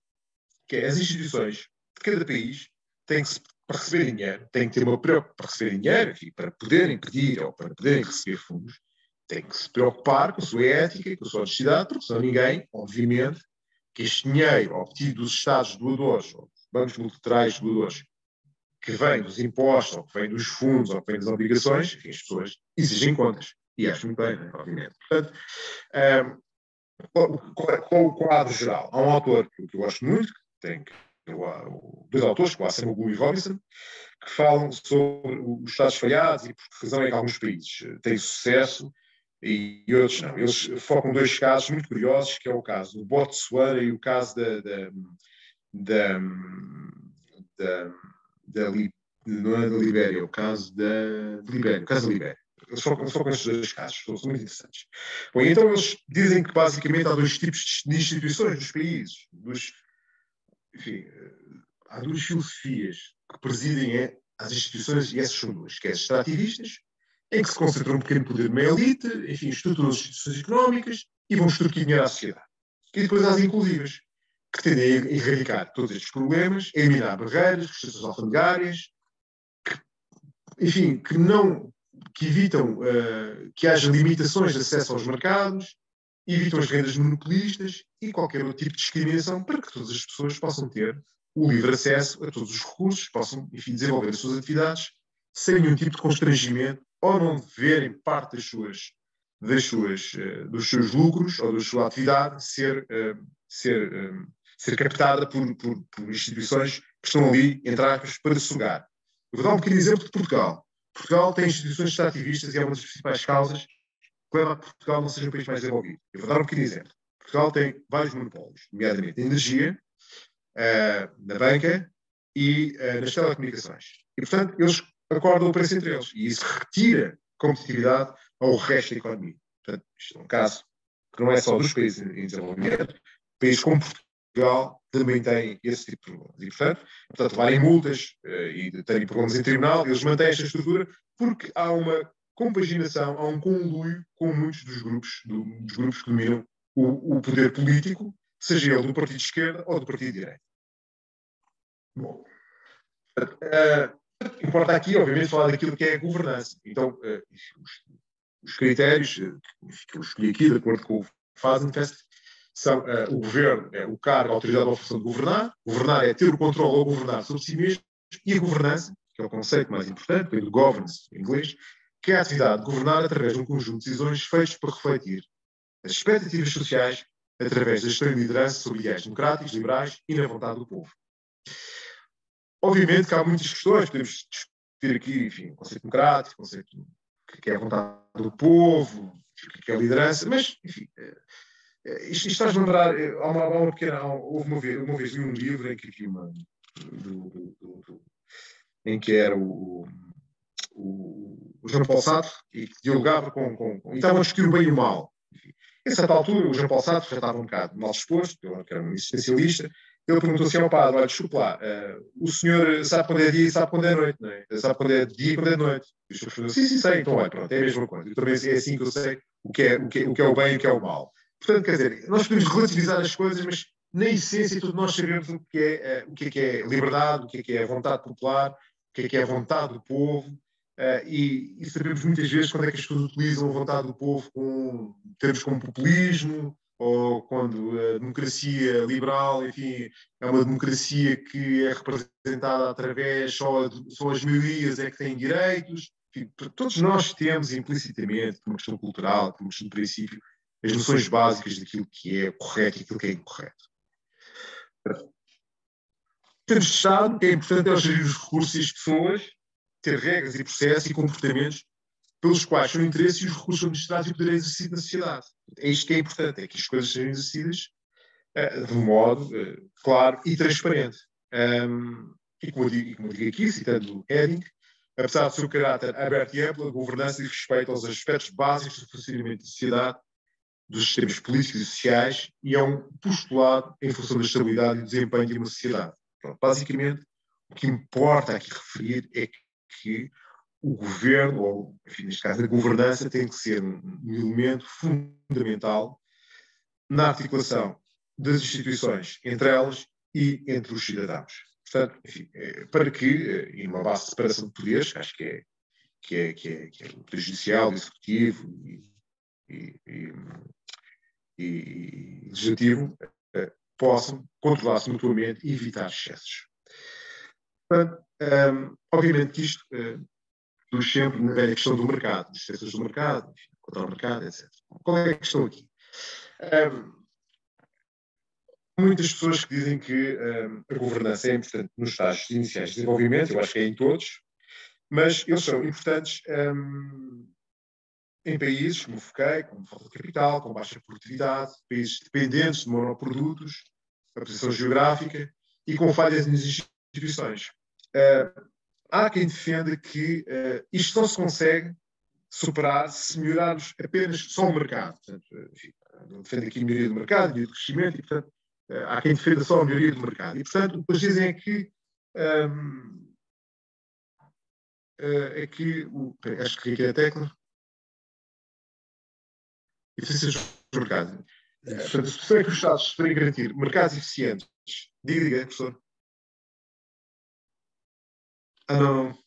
que é as instituições de cada país têm que, para receberem dinheiro, têm que ter uma preocupação para receberem dinheiro, enfim, para poderem pedir ou para poderem receber fundos, têm que se preocupar com a sua ética, com a sua honestidade, porque senão ninguém, obviamente, que este dinheiro obtido dos Estados doadores, ou dos bancos multilaterais doadores, que vem dos impostos, ou que vem dos fundos, ou que vem das obrigações, enfim, as pessoas exigem contas. E acho muito bem, né, obviamente. Portanto, com o quadro geral, há um autor que eu gosto muito, dois autores, o Samuel e Robinson, que falam sobre os Estados falhados e por que razão é que alguns países têm sucesso e outros não. Eles focam dois casos muito curiosos, que é o caso do Botsuana e o caso não é da Libéria, é o caso da Libéria, o caso da Libéria. Eles focam nesses dois casos, são muito interessantes. Bom, então eles dizem que basicamente há dois tipos de instituições dos países, enfim, há duas filosofias que presidem as instituições, e essas são duas, que é as extrativistas, em que se concentra um pequeno poder de uma elite, enfim, estruturam as instituições económicas e vão extorquir dinheiro à sociedade. E depois há as inclusivas, que tendem a erradicar todos estes problemas, a eliminar barreiras, restrições alfandegárias, enfim, que evitam que haja limitações de acesso aos mercados, evitam as rendas monopolistas e qualquer outro tipo de discriminação para que todas as pessoas possam ter o livre acesso a todos os recursos, possam, enfim, desenvolver as suas atividades sem nenhum tipo de constrangimento ou não verem parte dos seus lucros ou da sua atividade ser captada por instituições que estão ali, entre aspas, para sugar. Eu vou dar um pequeno exemplo de Portugal. Portugal tem instituições extrativistas e é uma das principais causas que leva a que Portugal não seja o país mais desenvolvido. Eu vou dar um pequeno exemplo. Portugal tem vários monopólios, nomeadamente na energia, na banca e nas telecomunicações. E, portanto, eles acordam o preço entre eles. E isso retira competitividade ao resto da economia. Portanto, isto é um caso que não é só dos países em desenvolvimento. Países como Portugal também têm esse tipo de problemas. E, portanto levarem multas e terem problemas em tribunal, eles mantêm esta estrutura porque há uma compaginação, há um conluio com muitos dos grupos que dominam o poder político, seja ele do partido de esquerda ou do partido de direita. Bom, importa aqui, obviamente, falar daquilo que é a governança. Então, os critérios que eu escolhi aqui, de acordo com o Fasenfest, são o governo, o cargo, a autoridade ou a função de governar. Governar é ter o controle ou governar sobre si mesmo. E a governança, que é o conceito mais importante, vem do governance em inglês, que é a atividade de governar através de um conjunto de decisões feitas para refletir as expectativas sociais através da gestão e liderança sobre ideais democráticos, liberais e na vontade do povo. Obviamente que há muitas questões, podemos discutir aqui, enfim, o conceito democrático, o conceito que é a vontade do povo, o que é a liderança, mas, enfim, isto estás a lembrar, houve uma vez li um livro em que havia em que era o João Paulo Sartre e que dialogava e estavam a discutir o bem e o mal. Enfim, a certa altura, o João Paulo Sartre já estava um bocado mal disposto, que era um existencialista, ele perguntou assim ao padre: olha, desculpa lá, o senhor sabe quando é dia e sabe quando é noite, não é? Sabe quando é dia e quando é noite. E o senhor perguntou: sim, sei, então olha, pronto, é a mesma coisa. Eu também é assim que eu sei o que é o bem e o que é o mal. Portanto, quer dizer, nós podemos relativizar as coisas, mas na essência todos nós sabemos o que é liberdade, o que é a vontade popular, o que é a vontade do povo. E sabemos muitas vezes quando é que as pessoas utilizam a vontade do povo com termos como populismo, ou quando a democracia liberal, enfim, é uma democracia que é representada através, só as maiorias é que têm direitos. Enfim, todos nós temos implicitamente, por uma questão cultural, por uma questão de princípio, as noções básicas daquilo que é correto e aquilo que é incorreto. Temos de Estado, que é importante é gerir os recursos e as pessoas, ter regras e processos e comportamentos pelos quais são interesses e os recursos administrados e o poder exercido na sociedade. É isto que é importante, é que as coisas sejam exercidas de um modo claro e transparente. E como eu digo aqui, citando Edding, apesar do seu caráter aberto e amplo, a governança diz respeito aos aspectos básicos do funcionamento da sociedade, dos sistemas políticos e sociais, e é um postulado em função da estabilidade e do desempenho de uma sociedade. Pronto, basicamente, o que importa aqui referir é que o governo, ou, enfim, neste caso, a governança, tem que ser um elemento fundamental na articulação das instituições entre elas e entre os cidadãos. Portanto, enfim, para que, e numa base de separação de poderes, acho que é o poder judicial, o executivo e legislativo, possam controlar-se mutuamente e evitar excessos. Portanto, obviamente que isto produz sempre na velha questão do mercado, dos excessos do mercado, contra o mercado, etc. Qual é a questão aqui? Muitas pessoas que dizem que a governança é importante nos estágios iniciais de desenvolvimento, eu acho que é em todos, mas eles são importantes em países, como foquei, com falta de capital, com baixa produtividade, países dependentes de monoprodutos, a posição geográfica e com falhas nas instituições. Há quem defenda que isto só se consegue superar se melhorarmos apenas só o mercado. Portanto, enfim, defende aqui a melhoria do mercado, melhoria do crescimento, e, portanto, há quem defenda só a melhoria do mercado. E, portanto, o que eles dizem é que acho que aqui é a tecla, eficiência dos mercados. Portanto, a solução é que os Estados podem garantir mercados eficientes. Diga, professor. Não.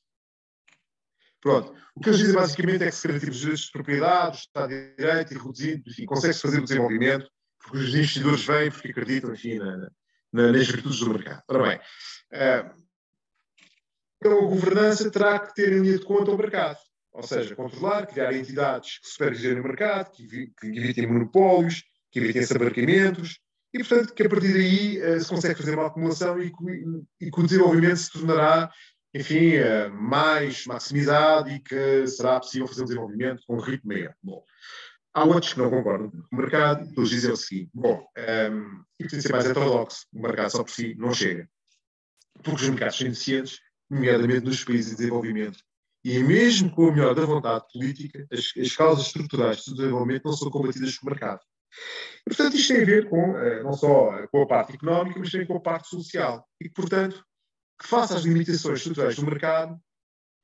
Pronto. O que eles dizem basicamente é que se garantir os direitos de propriedade, o Estado de Direito e reduzindo, enfim, consegue-se fazer o desenvolvimento, porque os investidores vêm porque acreditam, enfim, nas virtudes do mercado. Ora bem, então a governança terá que ter em linha de conta o mercado, ou seja, controlar, criar entidades que supervisionem o mercado, que evitem monopólios, que evitem abarcamentos, e, portanto, que a partir daí se consegue fazer uma acumulação e que o desenvolvimento se tornará, enfim, mais maximizado e que será possível fazer um desenvolvimento com um ritmo maior. Bom, há outros que não concordam com o mercado, eles dizem o seguinte: bom, e tem de ser mais heterodoxo, o mercado só por si não chega, porque os mercados são ineficientes, nomeadamente nos países de desenvolvimento. E mesmo com a melhor da vontade política, as causas estruturais do desenvolvimento não são combatidas com o mercado. E, portanto, isto tem a ver com, não só com a parte económica, mas também com a parte social. E, portanto, que face às limitações estruturais do mercado,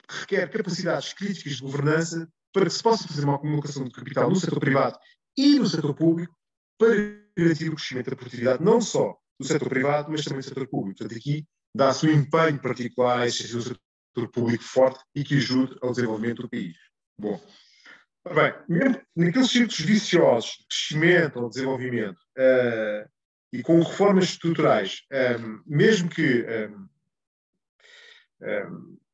requer capacidades críticas de governança para que se possa fazer uma acumulação de capital no setor privado e no setor público para garantir o crescimento da produtividade, não só do setor privado, mas também do setor público. Portanto, aqui dá-se um empenho particular a existir um setor público forte e que ajude ao desenvolvimento do país. Bom, bem, mesmo naqueles círculos viciosos de crescimento ou desenvolvimento e com reformas estruturais, mesmo que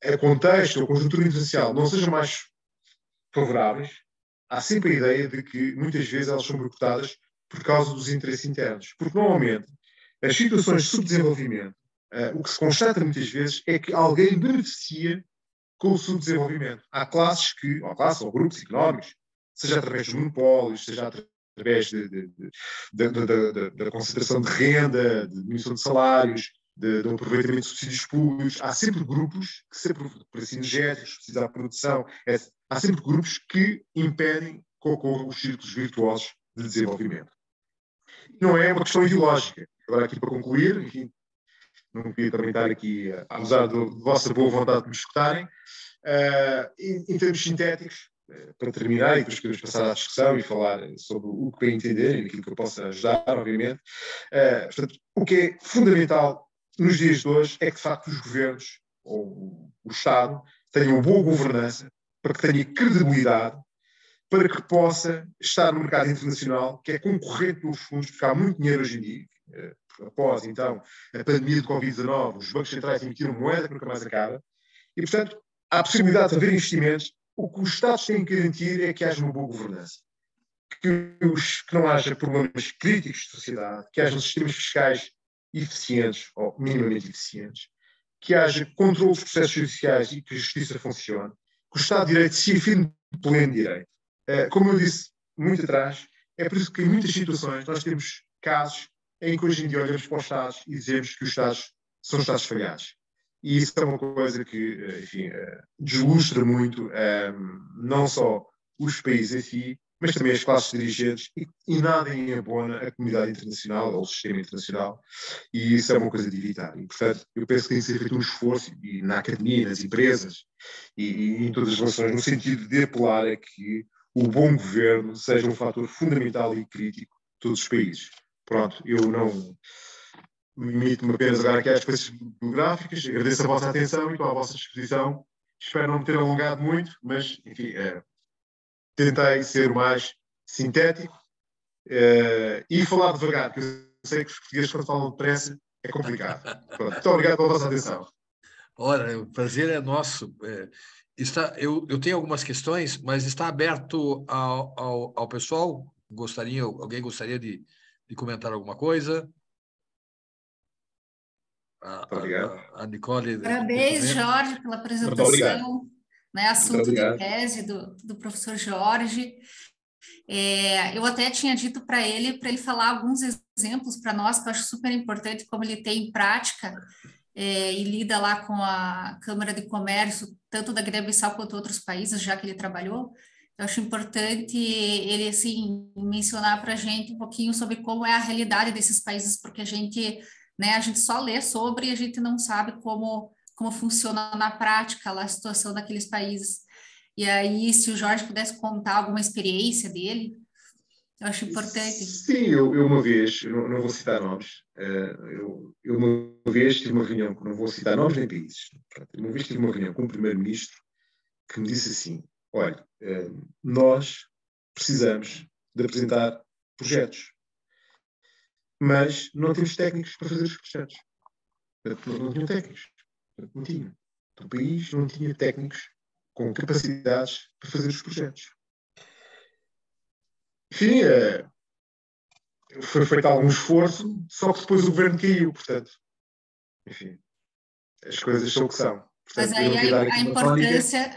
a contexto ou conjuntura internacional não sejam mais favoráveis, há sempre a ideia de que muitas vezes elas são boicotadas por causa dos interesses internos. Porque normalmente as situações de subdesenvolvimento, o que se constata muitas vezes é que alguém beneficia com o subdesenvolvimento. Há classes ou grupos económicos, seja através dos monopólios, seja através da concentração de renda, de diminuição de salários, do aproveitamento de subsídios públicos. Há sempre grupos que, sempre por assim energéticos, subsídios à produção, há sempre grupos que impedem que ocorram os círculos virtuosos de desenvolvimento. Não é uma questão ideológica. agora aqui para concluir, enfim, não queria também estar aqui a abusar da vossa boa vontade de me escutarem. Em termos sintéticos, para terminar, e depois podemos passar à discussão e falar sobre o que bem entender e aquilo que eu possa ajudar, obviamente. Portanto, o que é fundamental nos dias de hoje é que, de facto, os governos ou o Estado tenham boa governança, para que tenha credibilidade, para que possa estar no mercado internacional, que é concorrente dos fundos, porque há muito dinheiro hoje em dia. Após, então, a pandemia de Covid-19, os bancos centrais emitiram moeda que nunca mais acaba, e, portanto, há a possibilidade de haver investimentos. O que os Estados têm que garantir é que haja uma boa governança, que não haja problemas críticos de sociedade, que haja sistemas fiscais eficientes, ou minimamente eficientes, que haja controle dos processos judiciais e que a justiça funcione, que o Estado de Direito se afirme de pleno direito. Como eu disse muito atrás, é por isso que em muitas situações nós temos casos em que hoje em dia olhamos para os Estados e dizemos que os Estados são Estados falhados. E isso é uma coisa que, enfim, deslustra muito não só os países em si, mas também as classes dirigentes, e nada em abona a comunidade internacional ou o sistema internacional, e isso é uma coisa de evitar. E, portanto, eu penso que tem que ser feito um esforço, e na academia, nas empresas, e em todas as relações, no sentido de apelar a que o bom governo seja um fator fundamental e crítico de todos os países. Pronto, eu não limito-me apenas agora aqui às coisas biográficas, agradeço a vossa atenção e estou à vossa disposição. Espero não me ter alongado muito, mas, enfim, tentei ser o mais sintético e falar devagar, porque eu sei que os portugueses, quando falam depressa, é complicado. Pronto, muito obrigado pela vossa atenção. Olha, o prazer é nosso. Eu tenho algumas questões, mas está aberto ao pessoal? Alguém gostaria de comentar alguma coisa? A Nicole. Parabéns, Jorge, pela apresentação, né, assunto de tese do professor Jorge. Eu até tinha dito para ele falar alguns exemplos para nós, que eu acho super importante, como ele tem em prática, e lida lá com a Câmara de Comércio, tanto da Guiné-Bissau quanto outros países, já que ele trabalhou. Eu acho importante ele, assim, mencionar para a gente um pouquinho sobre como é a realidade desses países, porque a gente só lê sobre e a gente não sabe como funciona na prática lá a situação daqueles países. E aí, se o Jorge pudesse contar alguma experiência dele, eu acho importante. Sim, eu uma vez, eu não vou citar nomes, eu uma vez tive uma reunião, não vou citar nomes nem países, uma vez tive uma reunião com o primeiro-ministro que me disse assim, olha, nós precisamos de apresentar projetos, mas não temos técnicos para fazer os projetos. Não tinham técnicos. Não tinha. O país não tinha técnicos com capacidades para fazer os projetos. Enfim, foi feito algum esforço, só que depois o governo caiu, portanto. Enfim, as coisas são o que são. Portanto, mas aí a importância,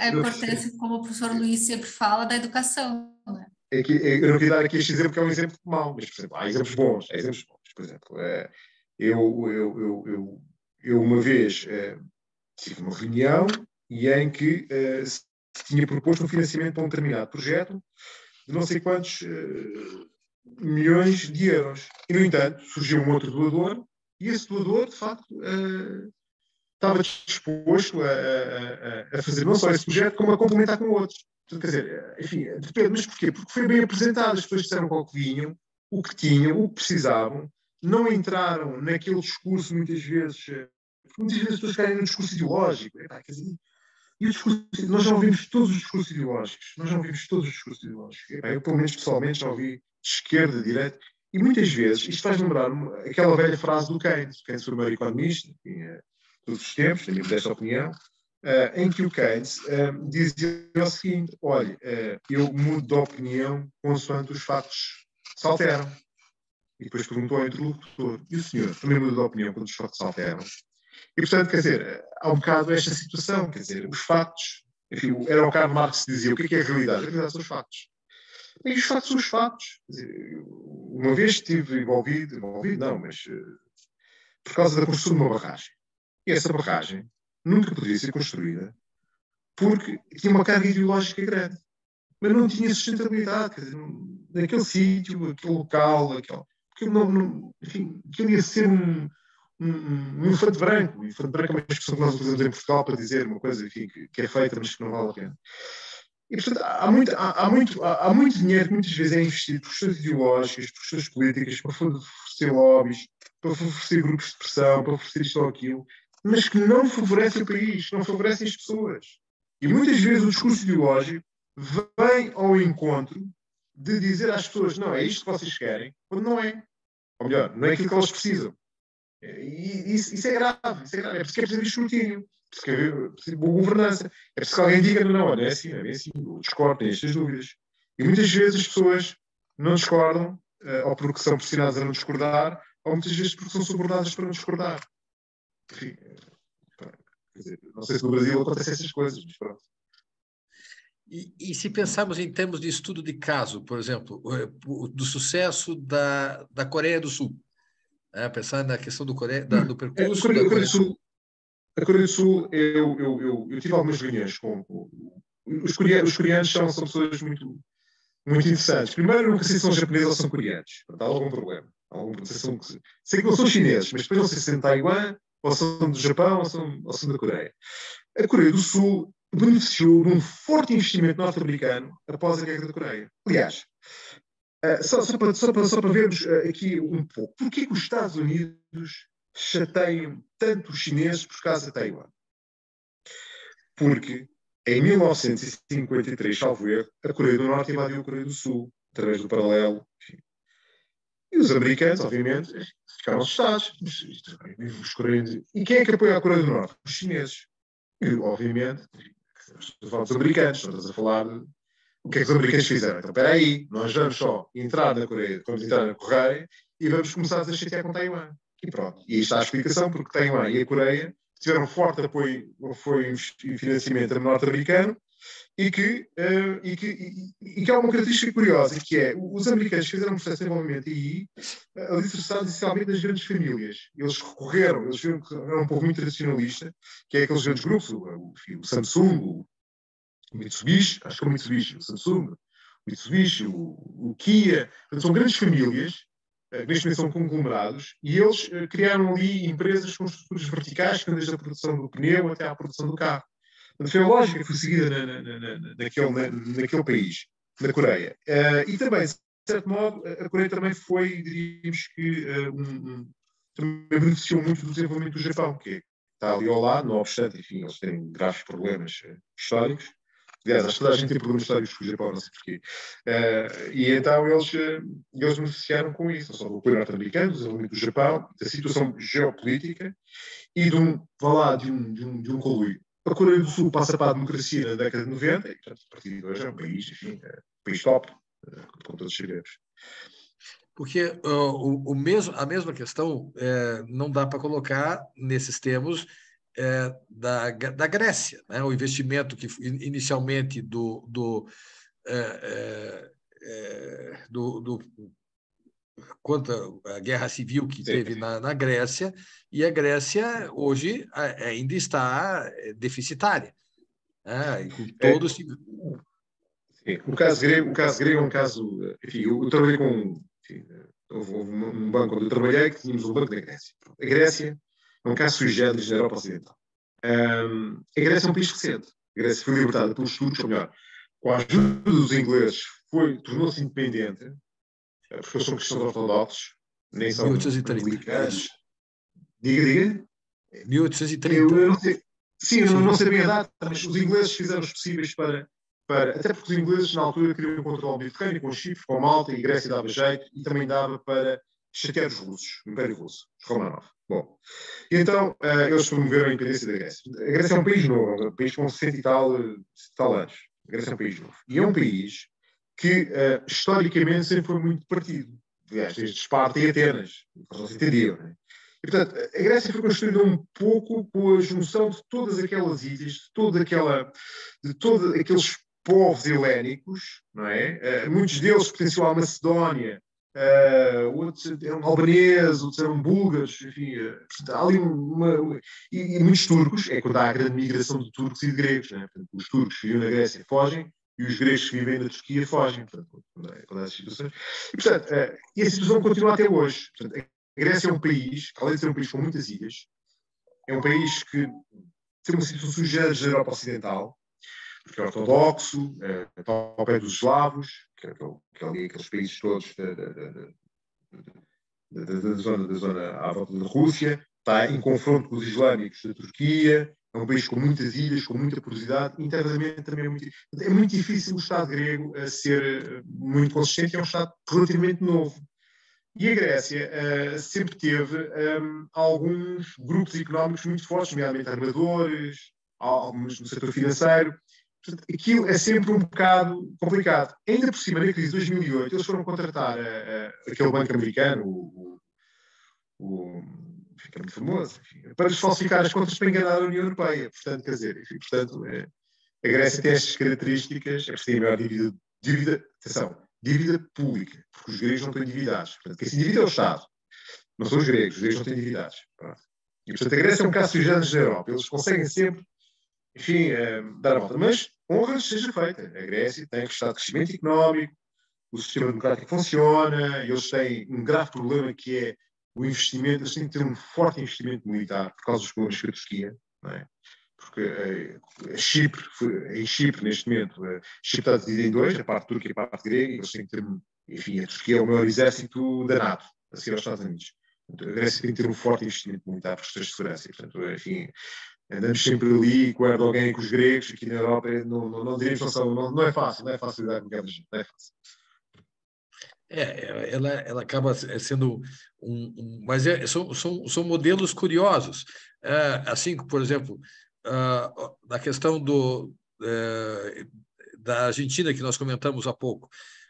como o professor Luís sempre fala, da educação. Né? Eu não queria dar aqui este exemplo, que é um exemplo mau, mas, por exemplo, há exemplos bons. Por exemplo, eu uma vez tive uma reunião e em que se tinha proposto um financiamento para um determinado projeto de não sei quantos milhões de euros. E, no entanto, surgiu um outro doador e esse doador, de facto, estava disposto a fazer não só esse projeto, como a complementar com outros. Portanto, quer dizer, enfim, depende. Mas porquê? Porque foi bem apresentado, as pessoas disseram qual que vinham, o que tinham, o que precisavam, não entraram naquele discurso, muitas vezes as pessoas caem num discurso ideológico. Quer dizer, e o discurso, nós já ouvimos todos os discursos ideológicos. Eu, pelo menos, pessoalmente, já ouvi de esquerda, de direita, e muitas vezes isto faz lembrar aquela velha frase do Keynes. Keynes foi o meu economista, todos os tempos, na minha modesta opinião, em que o Keynes dizia o seguinte: olha, eu mudo de opinião consoante os fatos se alteram. E depois perguntou ao interlocutor: e o senhor também muda de opinião quando os fatos se alteram? E, portanto, quer dizer, há um bocado esta situação, quer dizer, os factos, enfim, era o Karl Marx que dizia: o que é a realidade? A realidade são os factos. E os factos são os factos. Quer dizer, uma vez estive envolvido não, mas por causa da construção de uma barragem. E essa barragem nunca poderia ser construída porque tinha uma carga ideológica grande. Mas não tinha sustentabilidade. Quer dizer, naquele sítio, aquele local, porque porque enfim, aquilo ia ser um elefante branco. O elefante branco é uma expressão que nós utilizamos em Portugal para dizer uma coisa, enfim, que é feita, mas que não vale a pena. E, portanto, há muito dinheiro que muitas vezes é investido por questões ideológicas, por questões políticas, para favorecer lobbies, para favorecer grupos de pressão, para favorecer isto ou aquilo, mas que não favorecem o país, que não favorecem as pessoas. E muitas vezes o discurso ideológico vem ao encontro de dizer às pessoas, não, é isto que vocês querem, quando não é. Ou melhor, não é aquilo que elas precisam. E isso é grave, isso é grave. É preciso que é preciso escrutínio, é preciso boa governança. É preciso que alguém diga, não, olha, é assim, é bem assim, eu discordo, tenho estas dúvidas. E muitas vezes as pessoas não discordam, ou porque são pressionadas a não discordar, ou muitas vezes porque são subornadas para não discordar. Enfim, quer dizer, não sei se no Brasil acontecem essas coisas, mas pronto. E se pensarmos em termos de estudo de caso, por exemplo, do sucesso da Coreia do Sul, pensar na questão do percurso da Coreia do Sul. A Coreia do Sul, eu tive algumas reuniões com os coreanos são pessoas muito, muito interessantes. Primeiro, nunca sei se são japoneses ou são coreanos. Há algum problema. Sei que não são chineses, mas depois não sei se são de Taiwan, ou são do Japão, ou são da Coreia. A Coreia do Sul beneficiou de um forte investimento norte-americano após a Guerra da Coreia. Aliás, só para vermos aqui um pouco, porquê que os Estados Unidos chateiam tanto os chineses por causa de Taiwan? Porque em 1953, salvo erro, a Coreia do Norte invadiu a Coreia do Sul, através do paralelo. Enfim. E os americanos, obviamente, ficaram assustados. Os coreanos. E quem é que apoia a Coreia do Norte? Os chineses. E, obviamente, estamos a falar dos americanos, estamos a falar de o que é que os americanos fizeram. Então, espera aí, nós vamos só entrar na Coreia, vamos entrar na Coreia e vamos começar a chatear com Taiwan. E pronto. E aí está a explicação, porque Taiwan e a Coreia tiveram forte apoio e financiamento norte-americano e que há uma característica curiosa, que é, os americanos fizeram um processo de desenvolvimento aí, alicerçado essencialmente nas grandes famílias. Eles viram que era um povo muito tradicionalista, que é aqueles grandes grupos, o Samsung, o Mitsubishi, acho que é o Mitsubishi, o Samsung, o Mitsubishi, o Kia, são grandes famílias, que neste momento são conglomerados, e eles criaram ali empresas com estruturas verticais, que desde a produção do pneu até à produção do carro. Foi a lógica que foi seguida naquele país, na Coreia. E também, de certo modo, a Coreia também foi, diríamos que, também beneficiou muito do desenvolvimento do Japão, que está ali ao lado, não obstante, enfim, eles têm graves problemas históricos. Aliás, acho que toda a gente tem problemas históricos com o Japão, não sei porquê. E então eles beneficiaram com isso, não só do apoio norte-americano, do desenvolvimento do Japão, da situação geopolítica e de um conluio. A Coreia do Sul passa para a democracia na década de 90 e, portanto, a partir de hoje é um país, enfim, um país top, com todos os segredos. Porque a mesma questão não dá para colocar nesses termos da Grécia, né? O investimento que inicialmente quanto à guerra civil que teve na Grécia, e a Grécia hoje ainda está deficitária. O caso grego é um caso... Enfim, eu trabalhei com... Enfim, houve um banco onde eu trabalhei que tínhamos um banco da Grécia. A Grécia é um caso sui generis na Europa Ocidental. A Grécia é um país recente. A Grécia foi libertada pelos turcos, ou melhor, com a ajuda dos ingleses, tornou-se independente, porque eles são cristãos ortodoxos, nem são anglicanos. Diga. 1830. Sim, eu não sei bem a data, mas os ingleses fizeram os possíveis para... Até porque os ingleses, na altura, queriam um controle mediterrâneo, com Chipre, com Malta, e a Grécia dava jeito, e também dava para chatear os russos, o Império Russo, os Romanov. Bom, e então eles promoveram a independência da Grécia. A Grécia é um país novo, é um país com 100 e tal anos. A Grécia é um país novo. E é um país que, historicamente, sempre foi muito partido. Aliás, desde Esparta e Atenas, eles não se entendiam, né? E, portanto, a Grécia foi construída um pouco com a junção de todas aquelas ilhas, de todos aqueles povos helénicos, não é? Muitos deles pertenciam à Macedónia, outros eram albaneses, outros eram búlgaros, enfim, há ali e muitos turcos, é quando há a grande migração de turcos e de gregos, não é? Portanto, os turcos que viviam na Grécia fogem, e os gregos que vivem na Turquia fogem, portanto, quando há essas situações. E, portanto, e a situação continua até hoje. Portanto, a Grécia é um país, além de ser um país com muitas ilhas, é um país que tem uma situação sujeita da Europa Ocidental, porque é ortodoxo, está ao pé dos eslavos, que é ali aqueles países todos da zona à volta da Rússia, está em confronto com os islâmicos da Turquia, é um país com muitas ilhas, com muita porosidade, internamente também é muito difícil o Estado grego ser muito consistente, é um Estado relativamente novo. E a Grécia sempre teve alguns grupos económicos muito fortes, nomeadamente armadores, alguns no setor financeiro. Portanto, aquilo é sempre um bocado complicado. Ainda por cima, na crise de 2008, eles foram contratar aquele banco americano, fica muito famoso, enfim, para desfalsificar as contas para enganar a União Europeia. Portanto, quer dizer, enfim, a Grécia tem estas características, é preciso ter a maior dívida pública, porque os gregos não têm endividados. Portanto, quem se endivida é o Estado, não são os gregos não têm endividados. E, portanto, a Grécia é um caso sui generis na Europa. Eles conseguem sempre, enfim, dar a volta. Mas honra seja feita. A Grécia tem estado de crescimento económico, o sistema democrático funciona, eles têm um grave problema que é o investimento, eles têm que ter um forte investimento militar por causa dos problemas com a Turquia, não é? Porque em Chipre, neste momento, Chipre está dividida em dois, a parte turca e a parte grega, e eles têm que ter, enfim, a Turquia é o maior exército da NATO, a seguir aos Estados Unidos. Portanto, a Grécia tem que ter um forte investimento militar por questões de segurança, e, portanto, enfim, andamos sempre ali com Erdogan e com os gregos, aqui na Europa, não diremos, não é fácil lidar com aquela gente, não é fácil. Ela acaba sendo mas são modelos curiosos. Assim, por exemplo, na questão da Argentina, que nós comentamos há pouco.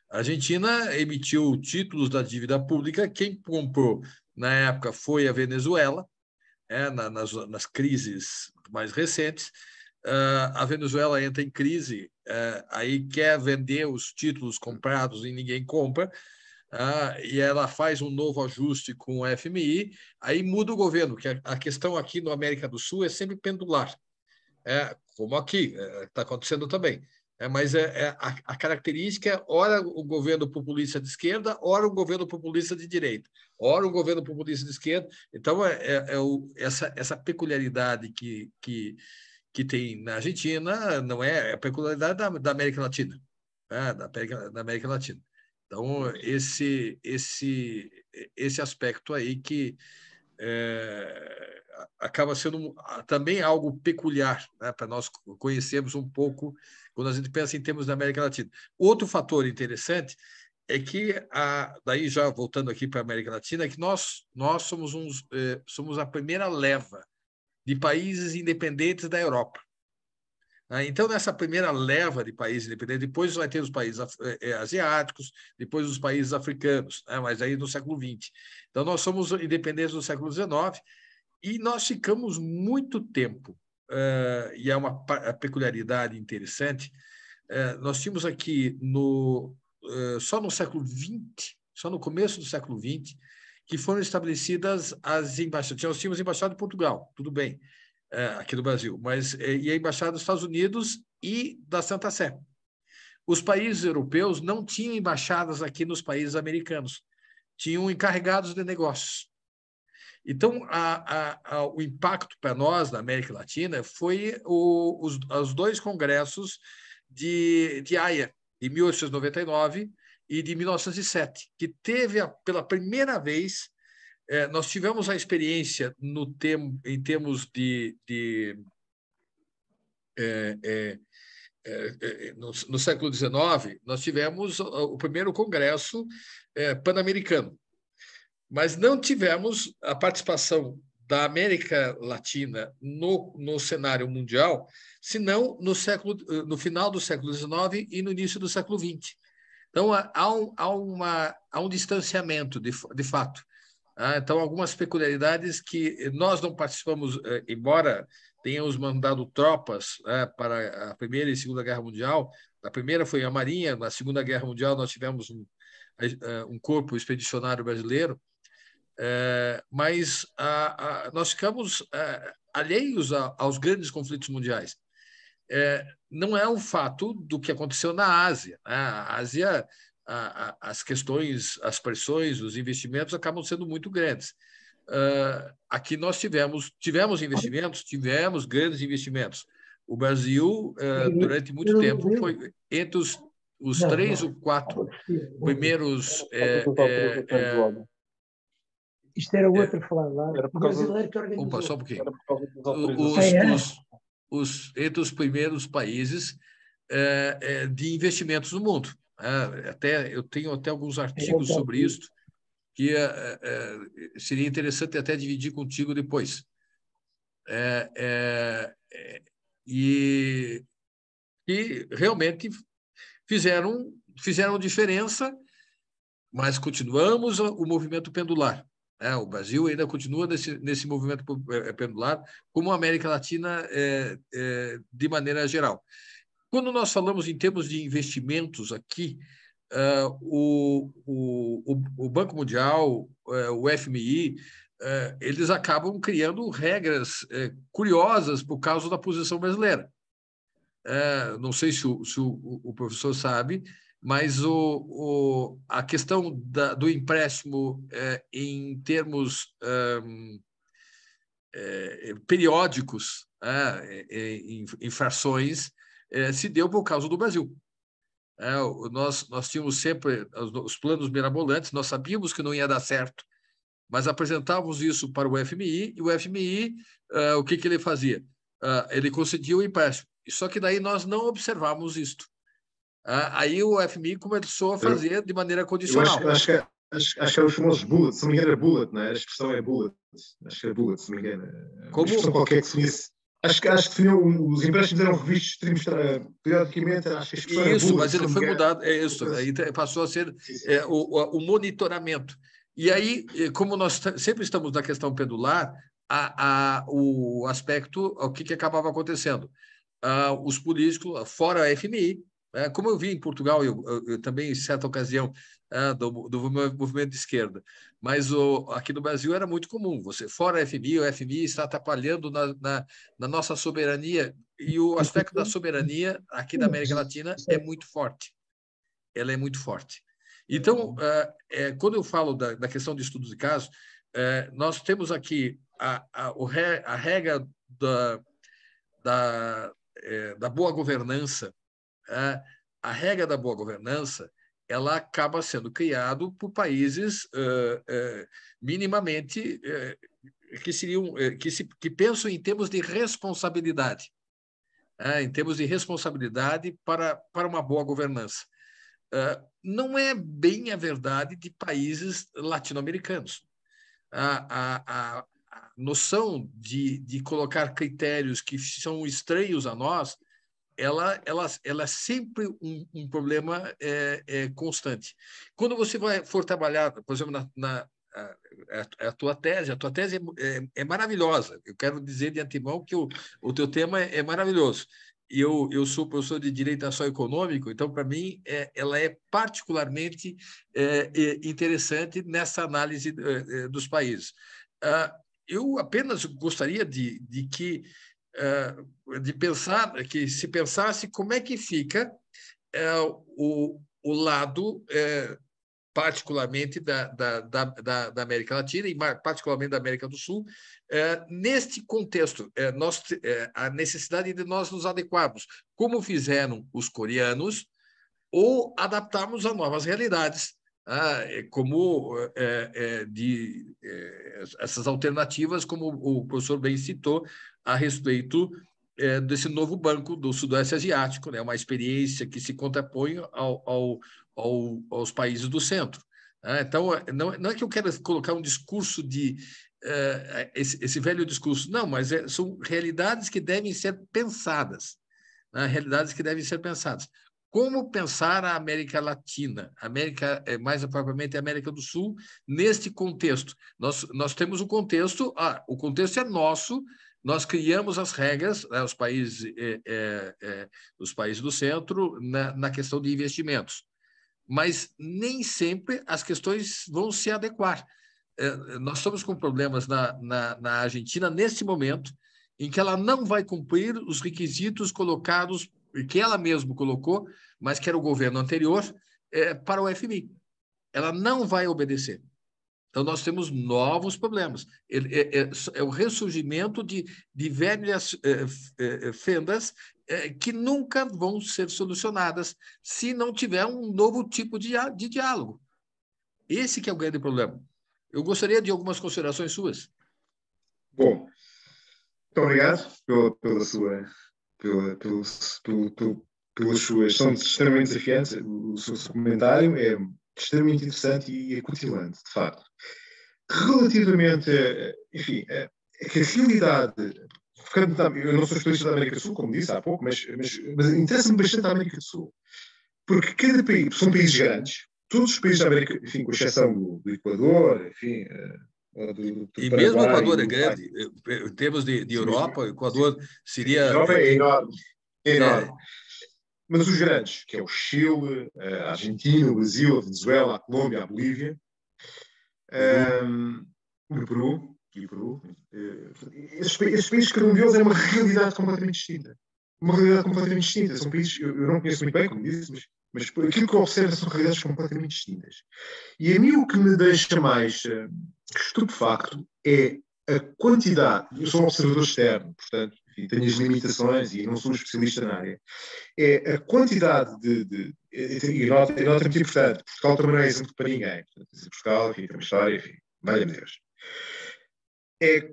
A Argentina emitiu títulos da dívida pública. Quem comprou, na época, foi a Venezuela, nas crises mais recentes. A Venezuela entra em crise, aí quer vender os títulos comprados e ninguém compra, e ela faz um novo ajuste com o FMI, aí muda o governo, que a questão aqui na América do Sul é sempre pendular, como aqui está acontecendo também. Mas a característica é, ora o governo populista de esquerda, ora o governo populista de direita, ora o governo populista de esquerda. Então, essa peculiaridade que tem na Argentina não é a peculiaridade da América Latina, da América Latina. Então, esse aspecto aí que acaba sendo também algo peculiar, né, para nós conhecermos um pouco quando a gente pensa em termos da América Latina. Outro fator interessante é que, daí já voltando aqui para a América Latina, é que nós somos a primeira leva de países independentes da Europa. Então, nessa primeira leva de países independentes, depois vai ter os países asiáticos, depois os países africanos, mas aí no século XX. Então, nós somos independentes no século XIX e nós ficamos muito tempo, e é uma peculiaridade interessante, nós tínhamos aqui, só no século XX, só no começo do século XX, que foram estabelecidas as embaixadas. Nós tínhamos embaixada em Portugal, tudo bem, aqui no Brasil, mas e a embaixada dos Estados Unidos e da Santa Sé. Os países europeus não tinham embaixadas aqui nos países americanos, tinham encarregados de negócios. Então, o impacto para nós, na América Latina, foi os dois congressos de Haia, de 1899 e de 1907, que teve, pela primeira vez, nós tivemos a experiência em termos no século XIX, nós tivemos o primeiro congresso pan-americano, mas não tivemos a participação da América Latina no cenário mundial, senão no final do século XIX e no início do século XX. Então, há um distanciamento, de fato. Então, algumas peculiaridades que nós não participamos, embora tenhamos mandado tropas para a Primeira e Segunda Guerra Mundial. A primeira foi a Marinha, na Segunda Guerra Mundial nós tivemos um corpo expedicionário brasileiro, mas nós ficamos alheios aos grandes conflitos mundiais. não é um fato do que aconteceu na Ásia. A Ásia, as questões, as pressões, os investimentos acabam sendo muito grandes. Aqui nós tivemos investimentos, tivemos grandes investimentos. O Brasil, durante muito tempo, foi entre os 3 ou 4 primeiros... Isto era outro a falar lá. O brasileiro que organizou. Opa, só um pouquinho. Entre os primeiros países de investimentos no mundo. Eu tenho até alguns artigos sobre isso que seria interessante até dividir contigo depois. E realmente fizeram diferença, mas continuamos o movimento pendular. O Brasil ainda continua nesse movimento pendular, como a América Latina de maneira geral. Quando nós falamos em termos de investimentos aqui, o Banco Mundial, o FMI, eles acabam criando regras curiosas por causa da posição brasileira. Não sei se o professor sabe, mas a questão do empréstimo em termos periódicos, em frações, se deu por causa do Brasil. Nós tínhamos sempre os planos mirabolantes, nós sabíamos que não ia dar certo, mas apresentávamos isso para o FMI, e o FMI, o que ele fazia? Ele concedia o empréstimo. Só que daí nós não observávamos isto. Aí o FMI começou a fazer de maneira condicional. Acho que era os famosos bullet, se não me engano era bullet, não é? A expressão é bullet. Acho que era bullet, se não me engano. Como? Uma expressão qualquer que definisse. Acho que os empréstimos eram revistos periodicamente, acho que a expressão isso, era bullet, mas ele foi mudado, aí passou a ser o monitoramento. E aí, como nós sempre estamos na questão pendular, o aspecto, o que acabava acontecendo? Os políticos, fora a FMI, como eu vi em Portugal, eu também, em certa ocasião, do movimento de esquerda, mas aqui no Brasil era muito comum, fora a FMI, o FMI está atrapalhando na nossa soberania, e o aspecto da soberania aqui da América Latina é muito forte. Ela é muito forte. Então, quando eu falo da questão de estudos de caso, nós temos aqui a regra da boa governança. A regra da boa governança, ela acaba sendo criada por países minimamente que pensam em termos de responsabilidade, em termos de responsabilidade para uma boa governança. Não é bem a verdade de países latino-americanos. A noção de colocar critérios que são estranhos a nós, ela é sempre um problema constante. Quando você for trabalhar, por exemplo, a tua tese é maravilhosa. Eu quero dizer de antemão que o teu tema é maravilhoso. E eu sou professor de Direito Socioeconômico, então, para mim, ela é particularmente interessante nessa análise dos países. Eu apenas gostaria de pensar, que se pensasse como é que fica o lado, particularmente da América Latina e particularmente da América do Sul, neste contexto, a necessidade de nós nos adequarmos, como fizeram os coreanos, ou adaptarmos a novas realidades, como essas alternativas, como o professor bem citou, a respeito desse novo banco do Sudoeste Asiático, né? Uma experiência que se contrapõe aos países do centro. Então, não é que eu quero colocar um discurso esse velho discurso, não, mas são realidades que devem ser pensadas, né? Realidades que devem ser pensadas. Como pensar a América Latina, mais propriamente a América do Sul, neste contexto? Nós temos o contexto é nosso, nós criamos as regras, né, os países do centro, na questão de investimentos, mas nem sempre as questões vão se adequar. Nós estamos com problemas na Argentina neste momento, em que ela não vai cumprir os requisitos colocados, que ela mesma colocou, mas que era o governo anterior, para o FMI. Ela não vai obedecer. Então, nós temos novos problemas. É o ressurgimento de velhas fendas que nunca vão ser solucionadas se não tiver um novo tipo de diálogo. Esse que é o grande problema. Eu gostaria de algumas considerações suas. Bom, muito obrigado pelas suas... São extremamente desafiantes. O seu comentário é extremamente interessante e acutilante, de facto. Relativamente, enfim, a realidade... Eu não sou especialista da América do Sul, como disse há pouco, mas interessa-me bastante a América do Sul. Porque cada país, são países grandes, todos os países da América, enfim, com exceção do Equador, enfim... E mesmo o Equador é grande, em termos de Europa, o Equador seria... A Europa é enorme. É enorme. Mas os grandes, que é o Chile, a Argentina, o Brasil, a Venezuela, a Colômbia, a Bolívia, o Peru, esses países, cada um deles é uma realidade completamente distinta. Uma realidade completamente distinta. São países, eu não conheço muito bem, como disse, mas por aquilo que eu observo são realidades completamente distintas. E a mim o que me deixa mais estupefacto é a quantidade, eu sou um observador externo, portanto, enfim, tenho as limitações e não sou um especialista na área, é a quantidade e nota muito importante, Portugal também não é exemplo para ninguém. Portanto, Portugal, enfim, tem uma história, enfim, valha-me Deus. É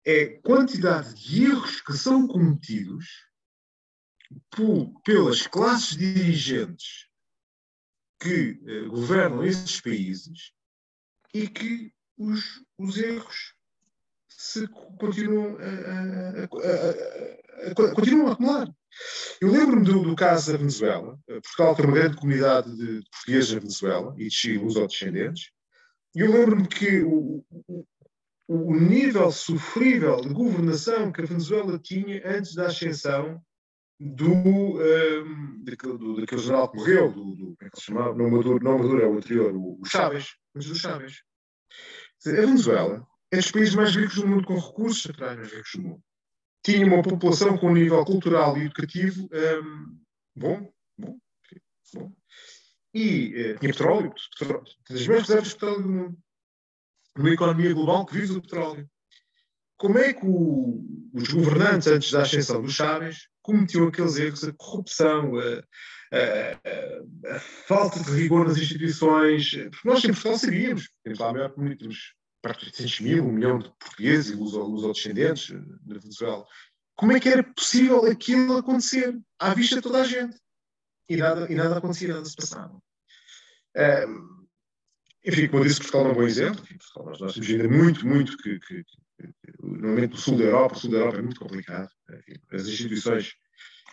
a quantidade de erros que são cometidos pelas classes dirigentes que governam esses países e que os erros continuam a acumular. Eu lembro-me do caso da Venezuela. Portugal tem uma grande comunidade de portugueses na Venezuela e de luso-descendentes. E eu lembro-me que o nível sofrível de governação que a Venezuela tinha antes da ascensão daquele general que morreu, como é que se chamava? Não Maduro, é o anterior, o Chávez, antes do Chávez. A Venezuela é dos países mais ricos do mundo, com recursos naturais mais ricos do mundo. Tinha uma população com um nível cultural e educativo bom. E tinha petróleo, das maiores reservas de petróleo do mundo. Numa economia global que vive do petróleo. Como é que os governantes, antes da ascensão do Chávez, cometiam aqueles erros, a corrupção, a falta de rigor nas instituições? Porque nós em Portugal sabíamos, temos lá a maior comunidade, temos perto de 800 mil, 1 milhão de portugueses e luso-descendentes na Venezuela. Como é que era possível aquilo acontecer à vista de toda a gente? E nada acontecia, nada se passava. Enfim, como eu disse, Portugal é um bom exemplo. Nós temos ainda muito normalmente o sul da Europa é muito complicado. Enfim, as instituições,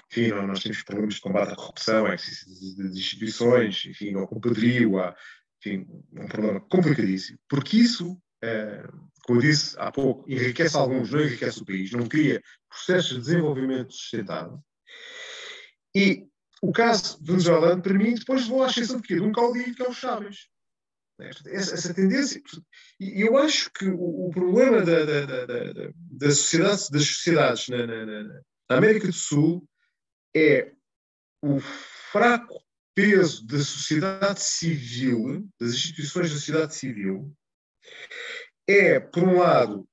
enfim, nós temos problemas de combate à corrupção, há de instituições, enfim, ao compadrio, enfim, um problema complicadíssimo. Porque isso, como eu disse há pouco, enriquece alguns, não enriquece o país, não cria processos de desenvolvimento sustentável. E o caso venezuelano, para mim, depois levou à ascensão de um caudilho que é o Chávez. Essa tendência. E eu acho que o problema das sociedades na América do Sul é o fraco peso da sociedade civil, das instituições da sociedade civil, por um lado,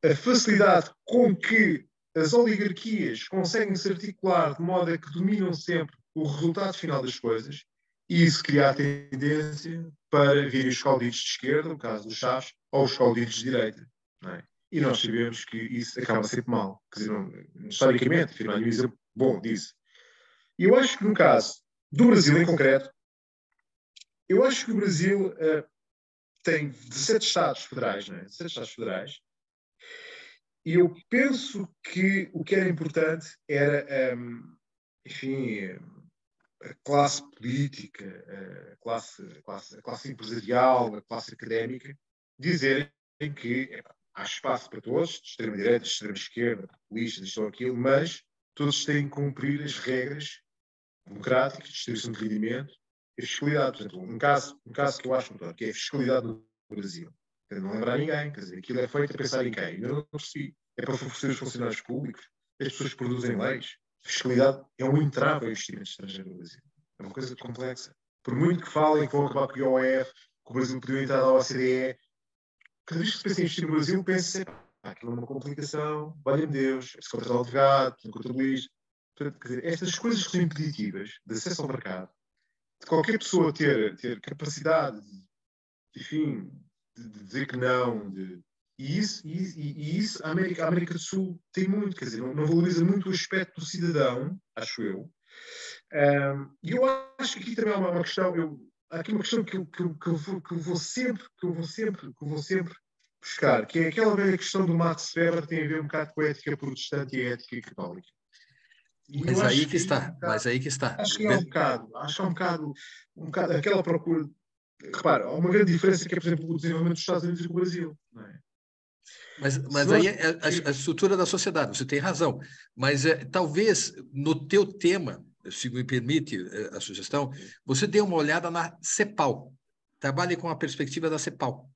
a facilidade com que as oligarquias conseguem se articular de modo a que dominam sempre o resultado final das coisas. E isso cria a tendência para virem os caudilhos de esquerda, no caso dos Chaves, ou os caudilhos de direita. Não é? E nós sabemos que isso acaba sempre mal. Quer dizer, historicamente, enfim, não há nenhum exemplo bom disso. E eu acho que no caso do Brasil em concreto, eu acho que o Brasil tem 17 Estados federais, não é? 17 Estados federais. E eu penso que o que era importante era, enfim... a classe política, a classe empresarial, a classe académica, dizerem que há espaço para todos, de extrema-direita, de extrema-esquerda, populistas, isto ou aquilo, mas todos têm que cumprir as regras democráticas, de distribuição de rendimento e fiscalidade. Portanto, um caso que eu acho importante, que é a fiscalidade no Brasil. Não lembrar ninguém. Quer dizer, aquilo é feito a pensar em quem? Eu não percebi. É para favorecer os funcionários públicos, as pessoas que produzem leis. Fiscalidade é um entrave ao investimento estrangeiro no Brasil. É uma coisa complexa. Por muito que falem que vão acabar com o IOF, que o Brasil pediu entrar à OCDE, cada vez que se pensa em investir no Brasil, pensa sempre, aquilo é uma complicação, valha-me Deus, é preciso contratar um advogado, um contabilista. Portanto, quer dizer, estas coisas que são impeditivas de acesso ao mercado, de qualquer pessoa ter capacidade enfim, de dizer que não, e isso a América do Sul tem muito, quer dizer, não valoriza muito o aspecto do cidadão, acho eu. E eu acho que aqui também há uma questão, há aqui uma questão que eu vou sempre buscar, que é aquela velha questão do Max Weber que tem a ver um bocado com a ética protestante e a ética católica. Mas aí que está, mas aí que está. Acho que é um bocado aquela procura. Repara, há uma grande diferença que é, por exemplo, o desenvolvimento dos Estados Unidos e do Brasil. Não é? Mas aí é a estrutura da sociedade, você tem razão. Mas talvez no teu tema, se me permite a sugestão, você dê uma olhada na CEPAL. Trabalhe com a perspectiva da CEPAL.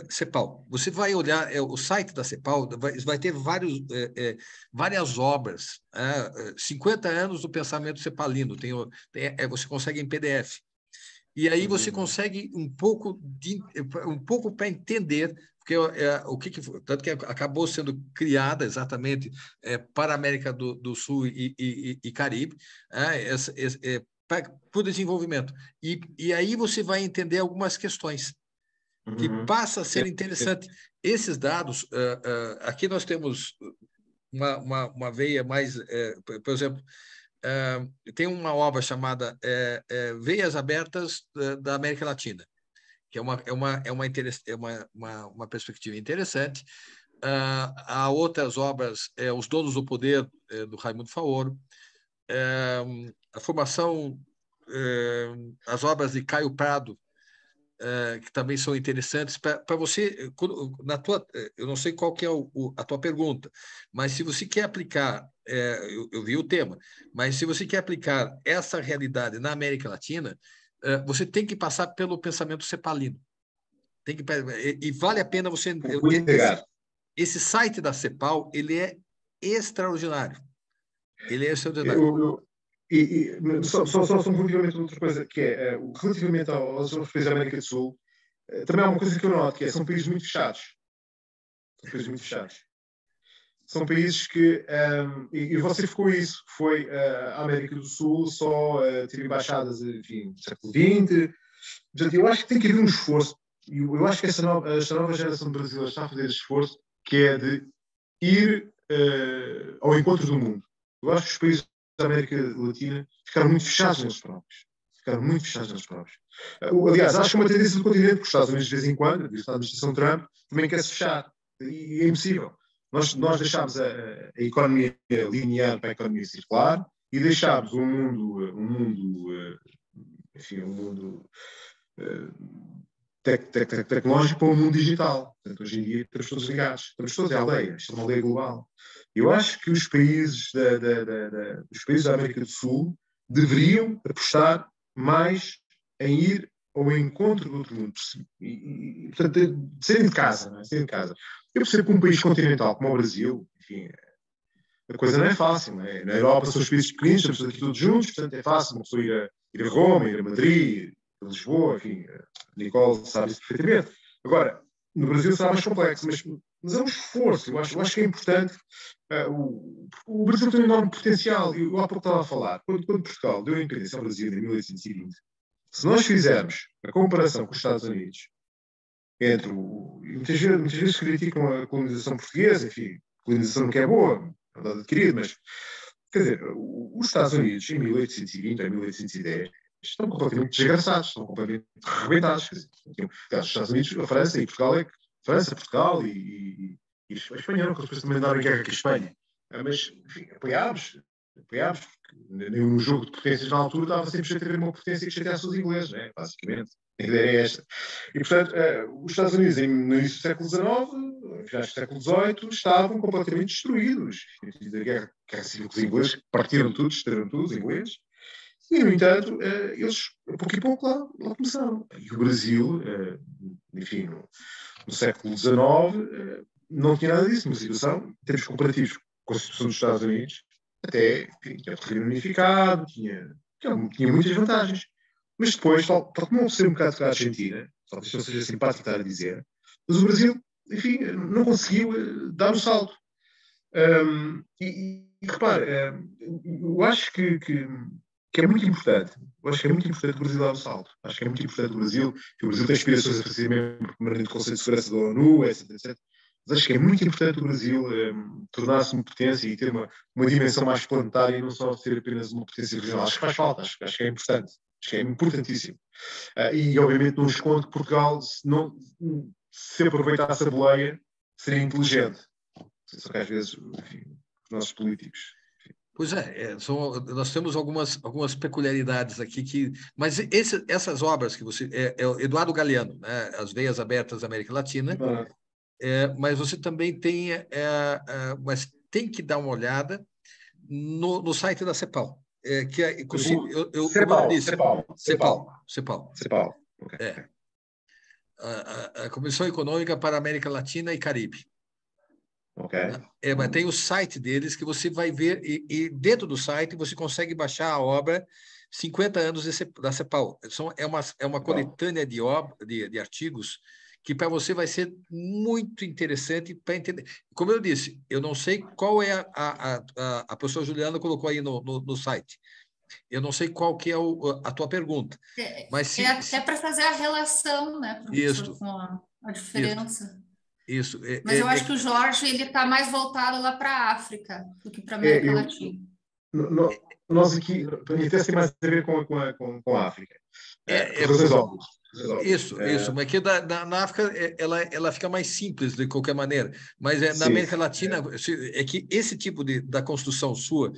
CEPAL. Você vai olhar o site da CEPAL, vai ter várias obras, 50 anos do pensamento cepalino, você consegue em PDF. E aí você consegue um pouco para entender, porque tanto que acabou sendo criada exatamente para a América do Sul e Caribe, para o desenvolvimento. E aí você vai entender algumas questões que passa a ser interessante. Esses dados, aqui nós temos uma veia mais, por exemplo, tem uma obra chamada Veias Abertas da América Latina, que é uma perspectiva interessante. Há outras obras, Os Donos do Poder, do Raimundo Faoro, a formação, as obras de Caio Prado, que também são interessantes para você, eu não sei qual que é a tua pergunta, mas se você quer aplicar, eu vi o tema, mas se você quer aplicar essa realidade na América Latina, você tem que passar pelo pensamento cepalino. E vale a pena você... Esse site da CEPAL, ele é extraordinário. Ele é extraordinário. Só relativamente a outra coisa, que é relativamente aos outros países da América do Sul, também há uma coisa que eu noto, que são países muito fechados. São países que, e você ficou isso, foi a América do Sul só ter embaixadas, enfim, do século XX. Portanto, eu acho que tem que haver um esforço, e eu acho que esta nova geração de brasileiros está a fazer esse esforço, que é de ir ao encontro do mundo. Eu acho que os países da América Latina ficaram muito fechados neles próprios. Aliás, acho que é uma tendência do continente, porque os Estados Unidos, de vez em quando, desde a administração Trump, também quer se fechar. E é impossível. Nós deixámos a economia linear para a economia circular e deixámos um mundo tecnológico para o mundo digital. Portanto, hoje em dia estamos todos ligados. Estamos todos em aldeia. Isto é uma aldeia global. Eu acho que os países da América do Sul deveriam apostar mais em ir ao encontro do outro mundo. Portanto, serem de casa. Não é? Serem de casa. Eu percebo que um país continental como o Brasil, enfim, a coisa não é fácil. Não é? Na Europa são os países pequenos, estamos aqui todos juntos, portanto é fácil uma pessoa ir a Roma, ir a Madrid, a Lisboa, enfim, a Nicole sabe isso perfeitamente. Agora, no Brasil será mais complexo, mas é um esforço. Eu acho que é importante. O Brasil tem um enorme potencial. Eu há pouco estava a falar. Quando Portugal deu a independência ao Brasil em 1820, se nós fizermos a comparação com os Estados Unidos, muitas vezes criticam a colonização portuguesa, enfim, a colonização que é boa, é verdade adquirida, mas, quer dizer, os Estados Unidos, em 1820 a 1810, estão completamente desgraçados, estão completamente arrebentados. Os Estados Unidos, a França e Portugal, França, Portugal e a Espanha, que depois também andaram em guerra com a Espanha. Mas, enfim, apoiámos, porque nenhum jogo de potências na altura estava sempre a ter uma potência que chateasse os ingleses, né? Basicamente. A ideia é esta. E, portanto, os Estados Unidos, no início do século XIX, finais do século XVIII, estavam completamente destruídos. A guerra civil com os ingleses, partiram tudo, destruíram tudo, os ingleses. E, no entanto, eles, a pouco e pouco, lá começaram. E o Brasil, enfim, no século XIX, não tinha nada disso, uma situação, em termos comparativos com a situação dos Estados Unidos, até tinha o terreno unificado, tinha muitas vantagens. Mas depois, tal como ser um bocado da Argentina, talvez não seja simpático estar a dizer, mas o Brasil, enfim, não conseguiu dar o salto. E repare, eu acho que é muito importante. Eu acho que é muito importante o Brasil dar o salto. Acho que é muito importante o Brasil, que o Brasil tem aspirações a fazer membro permanente do Conselho de Segurança da ONU, etc, etc. Mas acho que é muito importante o Brasil tornar-se uma potência e ter uma dimensão mais planetária e não só ser apenas uma potência regional. Acho que faz falta, acho que é importante. Acho que é importantíssimo. E, obviamente, não escondo que Portugal, se aproveitasse a boleia, seria inteligente. Só que às vezes, enfim, os nossos políticos... Pois nós temos algumas peculiaridades aqui mas essas obras que você é o Eduardo Galeano, né? As Veias Abertas da América Latina, mas você também tem mas tem que dar uma olhada no site da CEPAL, que é CEPAL. Okay. A Comissão Econômica para a América Latina e Caribe. Mas tem o site deles que você vai ver, e dentro do site você consegue baixar a obra 50 anos da CEPAL. É uma coletânea de artigos que para você vai ser muito interessante para entender. Como eu disse, eu não sei qual é a professora Juliana colocou aí no site. Eu não sei qual que é a tua pergunta. Mas até para fazer a relação, né, professor, com a diferença. Isso. Mas eu acho que o Jorge ele está mais voltado lá para a África do que para a América Latina. Nós aqui, para mim, até tem mais a ver com a África. Isso, mas que na África ela fica mais simples de qualquer maneira. Mas na América Latina é que esse tipo da construção sua,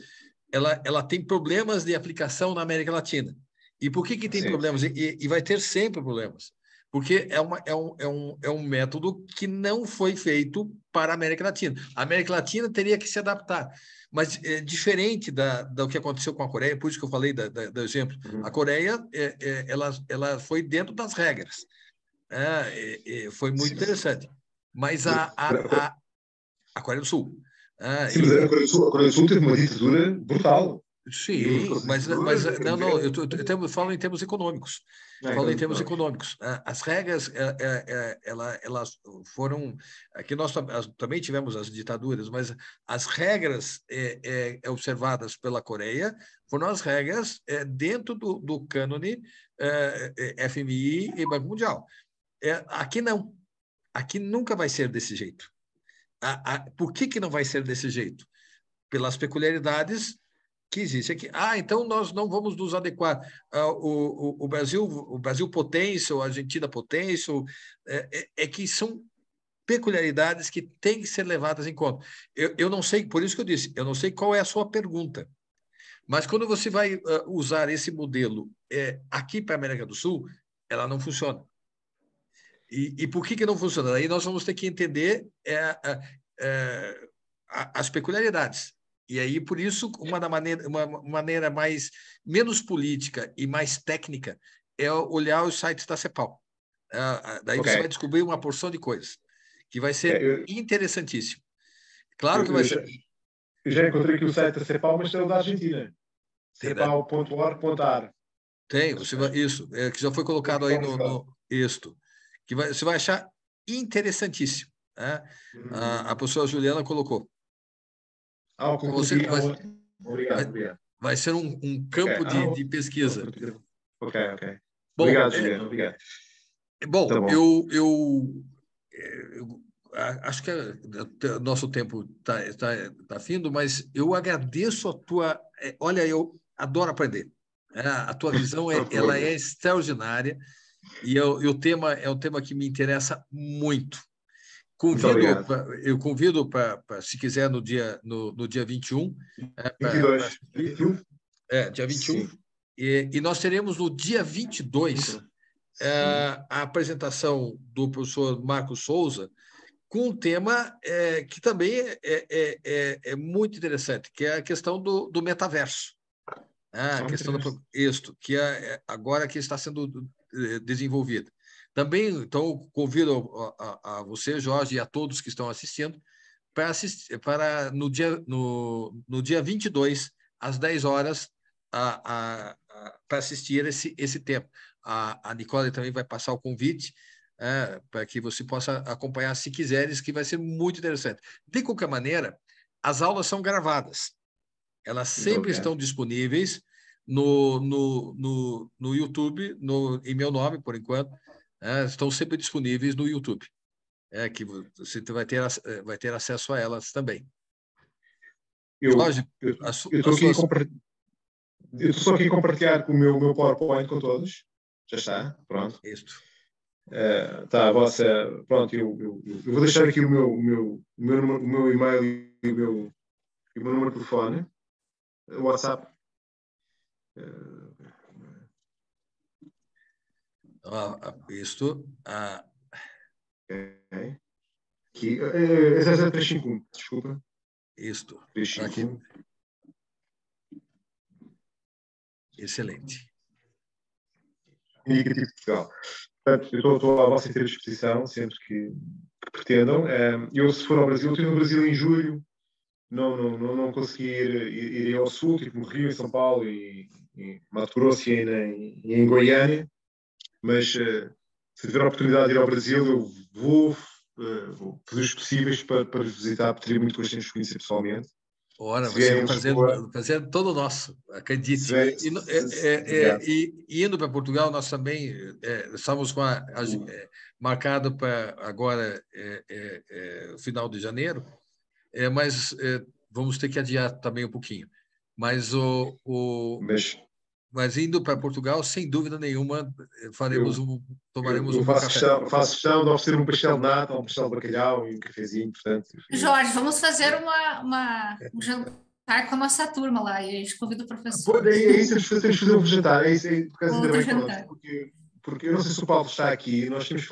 ela tem problemas de aplicação na América Latina. E por que tem problemas? E vai ter sempre problemas. Porque é um método que não foi feito para a América Latina. A América Latina teria que se adaptar. Mas diferente do que aconteceu com a Coreia, por isso que eu falei do exemplo. A Coreia ela foi dentro das regras. Foi muito interessante. Mas a Coreia do Sul... Sim, mas a Coreia do Sul teve uma ditadura brutal. Sim, mas não, eu falo em termos econômicos. As regras, elas foram... Aqui nós também tivemos as ditaduras, mas as regras observadas pela Coreia foram as regras dentro do cânone FMI e Banco Mundial. Aqui não. Aqui nunca vai ser desse jeito. Por que não vai ser desse jeito? Pelas peculiaridades que existem aqui. Então nós não vamos nos adequar. O Brasil potência, a Argentina potência, que são peculiaridades que têm que ser levadas em conta. Eu não sei, por isso que eu disse, eu não sei qual é a sua pergunta, mas quando você vai usar esse modelo aqui para a América do Sul, ela não funciona. E por que não funciona? Aí nós vamos ter que entender as peculiaridades. E aí, por isso, uma maneira menos política e mais técnica é olhar os sites da CEPAL. Daí você vai descobrir uma porção de coisas que vai ser interessantíssimo. Claro que vai ser... Eu já encontrei aqui o site da CEPAL, mas tem o da Argentina. cepal.org.ar. Tem, isso, que já foi colocado aí no texto. Que você vai achar interessantíssimo. Né? A professora Juliana colocou. Obrigado. Vai ser um campo de pesquisa. Ok. Bom, obrigado, Juliana. Obrigado. Bom, tá bom. Eu acho que nosso tempo está findo, mas eu agradeço a tua... Olha, eu adoro aprender. A tua visão ela é extraordinária e o tema é um tema que me interessa muito. Eu convido para, se quiser, no dia 21. 22. Dia 21. E nós teremos no dia 22 a apresentação do professor Marcos Souza com um tema que também é muito interessante, que é a questão do metaverso. A questão isto, que agora que está sendo desenvolvida. Também, então, convido a você, Jorge, e a todos que estão assistindo, para no dia 22, às 10 horas, para assistir esse tempo. A Nicole também vai passar o convite para que você possa acompanhar, se quiseres, que vai ser muito interessante. De qualquer maneira, as aulas são gravadas. Elas sempre estão disponíveis no YouTube, em meu nome, por enquanto. Estão sempre disponíveis no YouTube. Que você vai ter acesso a elas também. Jorge, eu estou só aqui a compartilhar com o meu PowerPoint com todos. Já está, pronto. Isto. Pronto, eu vou deixar aqui o meu e-mail e o meu número de telefone, o WhatsApp. Isto. Okay. Aqui, é 0351, desculpa. Isto. 351. Excelente. Indicativo de Portugal. Portanto, eu estou à vossa inteira disposição, sempre que pretendam. Eu, se for ao Brasil, estive no Brasil em julho, não consegui ir ao sul, tipo no Rio, em São Paulo, e Mato Grosso e em Goiânia, mas se tiver a oportunidade de ir ao Brasil, eu vou fazer os possíveis para vos visitar, porque teria muito gosto em vos conhecer pessoalmente. Ora, vai ser um prazer todo nosso, acredite. E indo para Portugal, nós também estamos marcado para agora, final de janeiro, mas vamos ter que adiar também um pouquinho. Mas indo para Portugal, sem dúvida nenhuma, tomaremos um café. Faço questão de oferecer um pastel de nata, um pastel de bacalhau e um cafezinho, portanto. Jorge, vamos fazer um jantar com a nossa turma lá, e a gente convida o professor. É isso, temos de fazer um jantar, por causa ainda bem, porque eu não sei se o Paulo está aqui, nós temos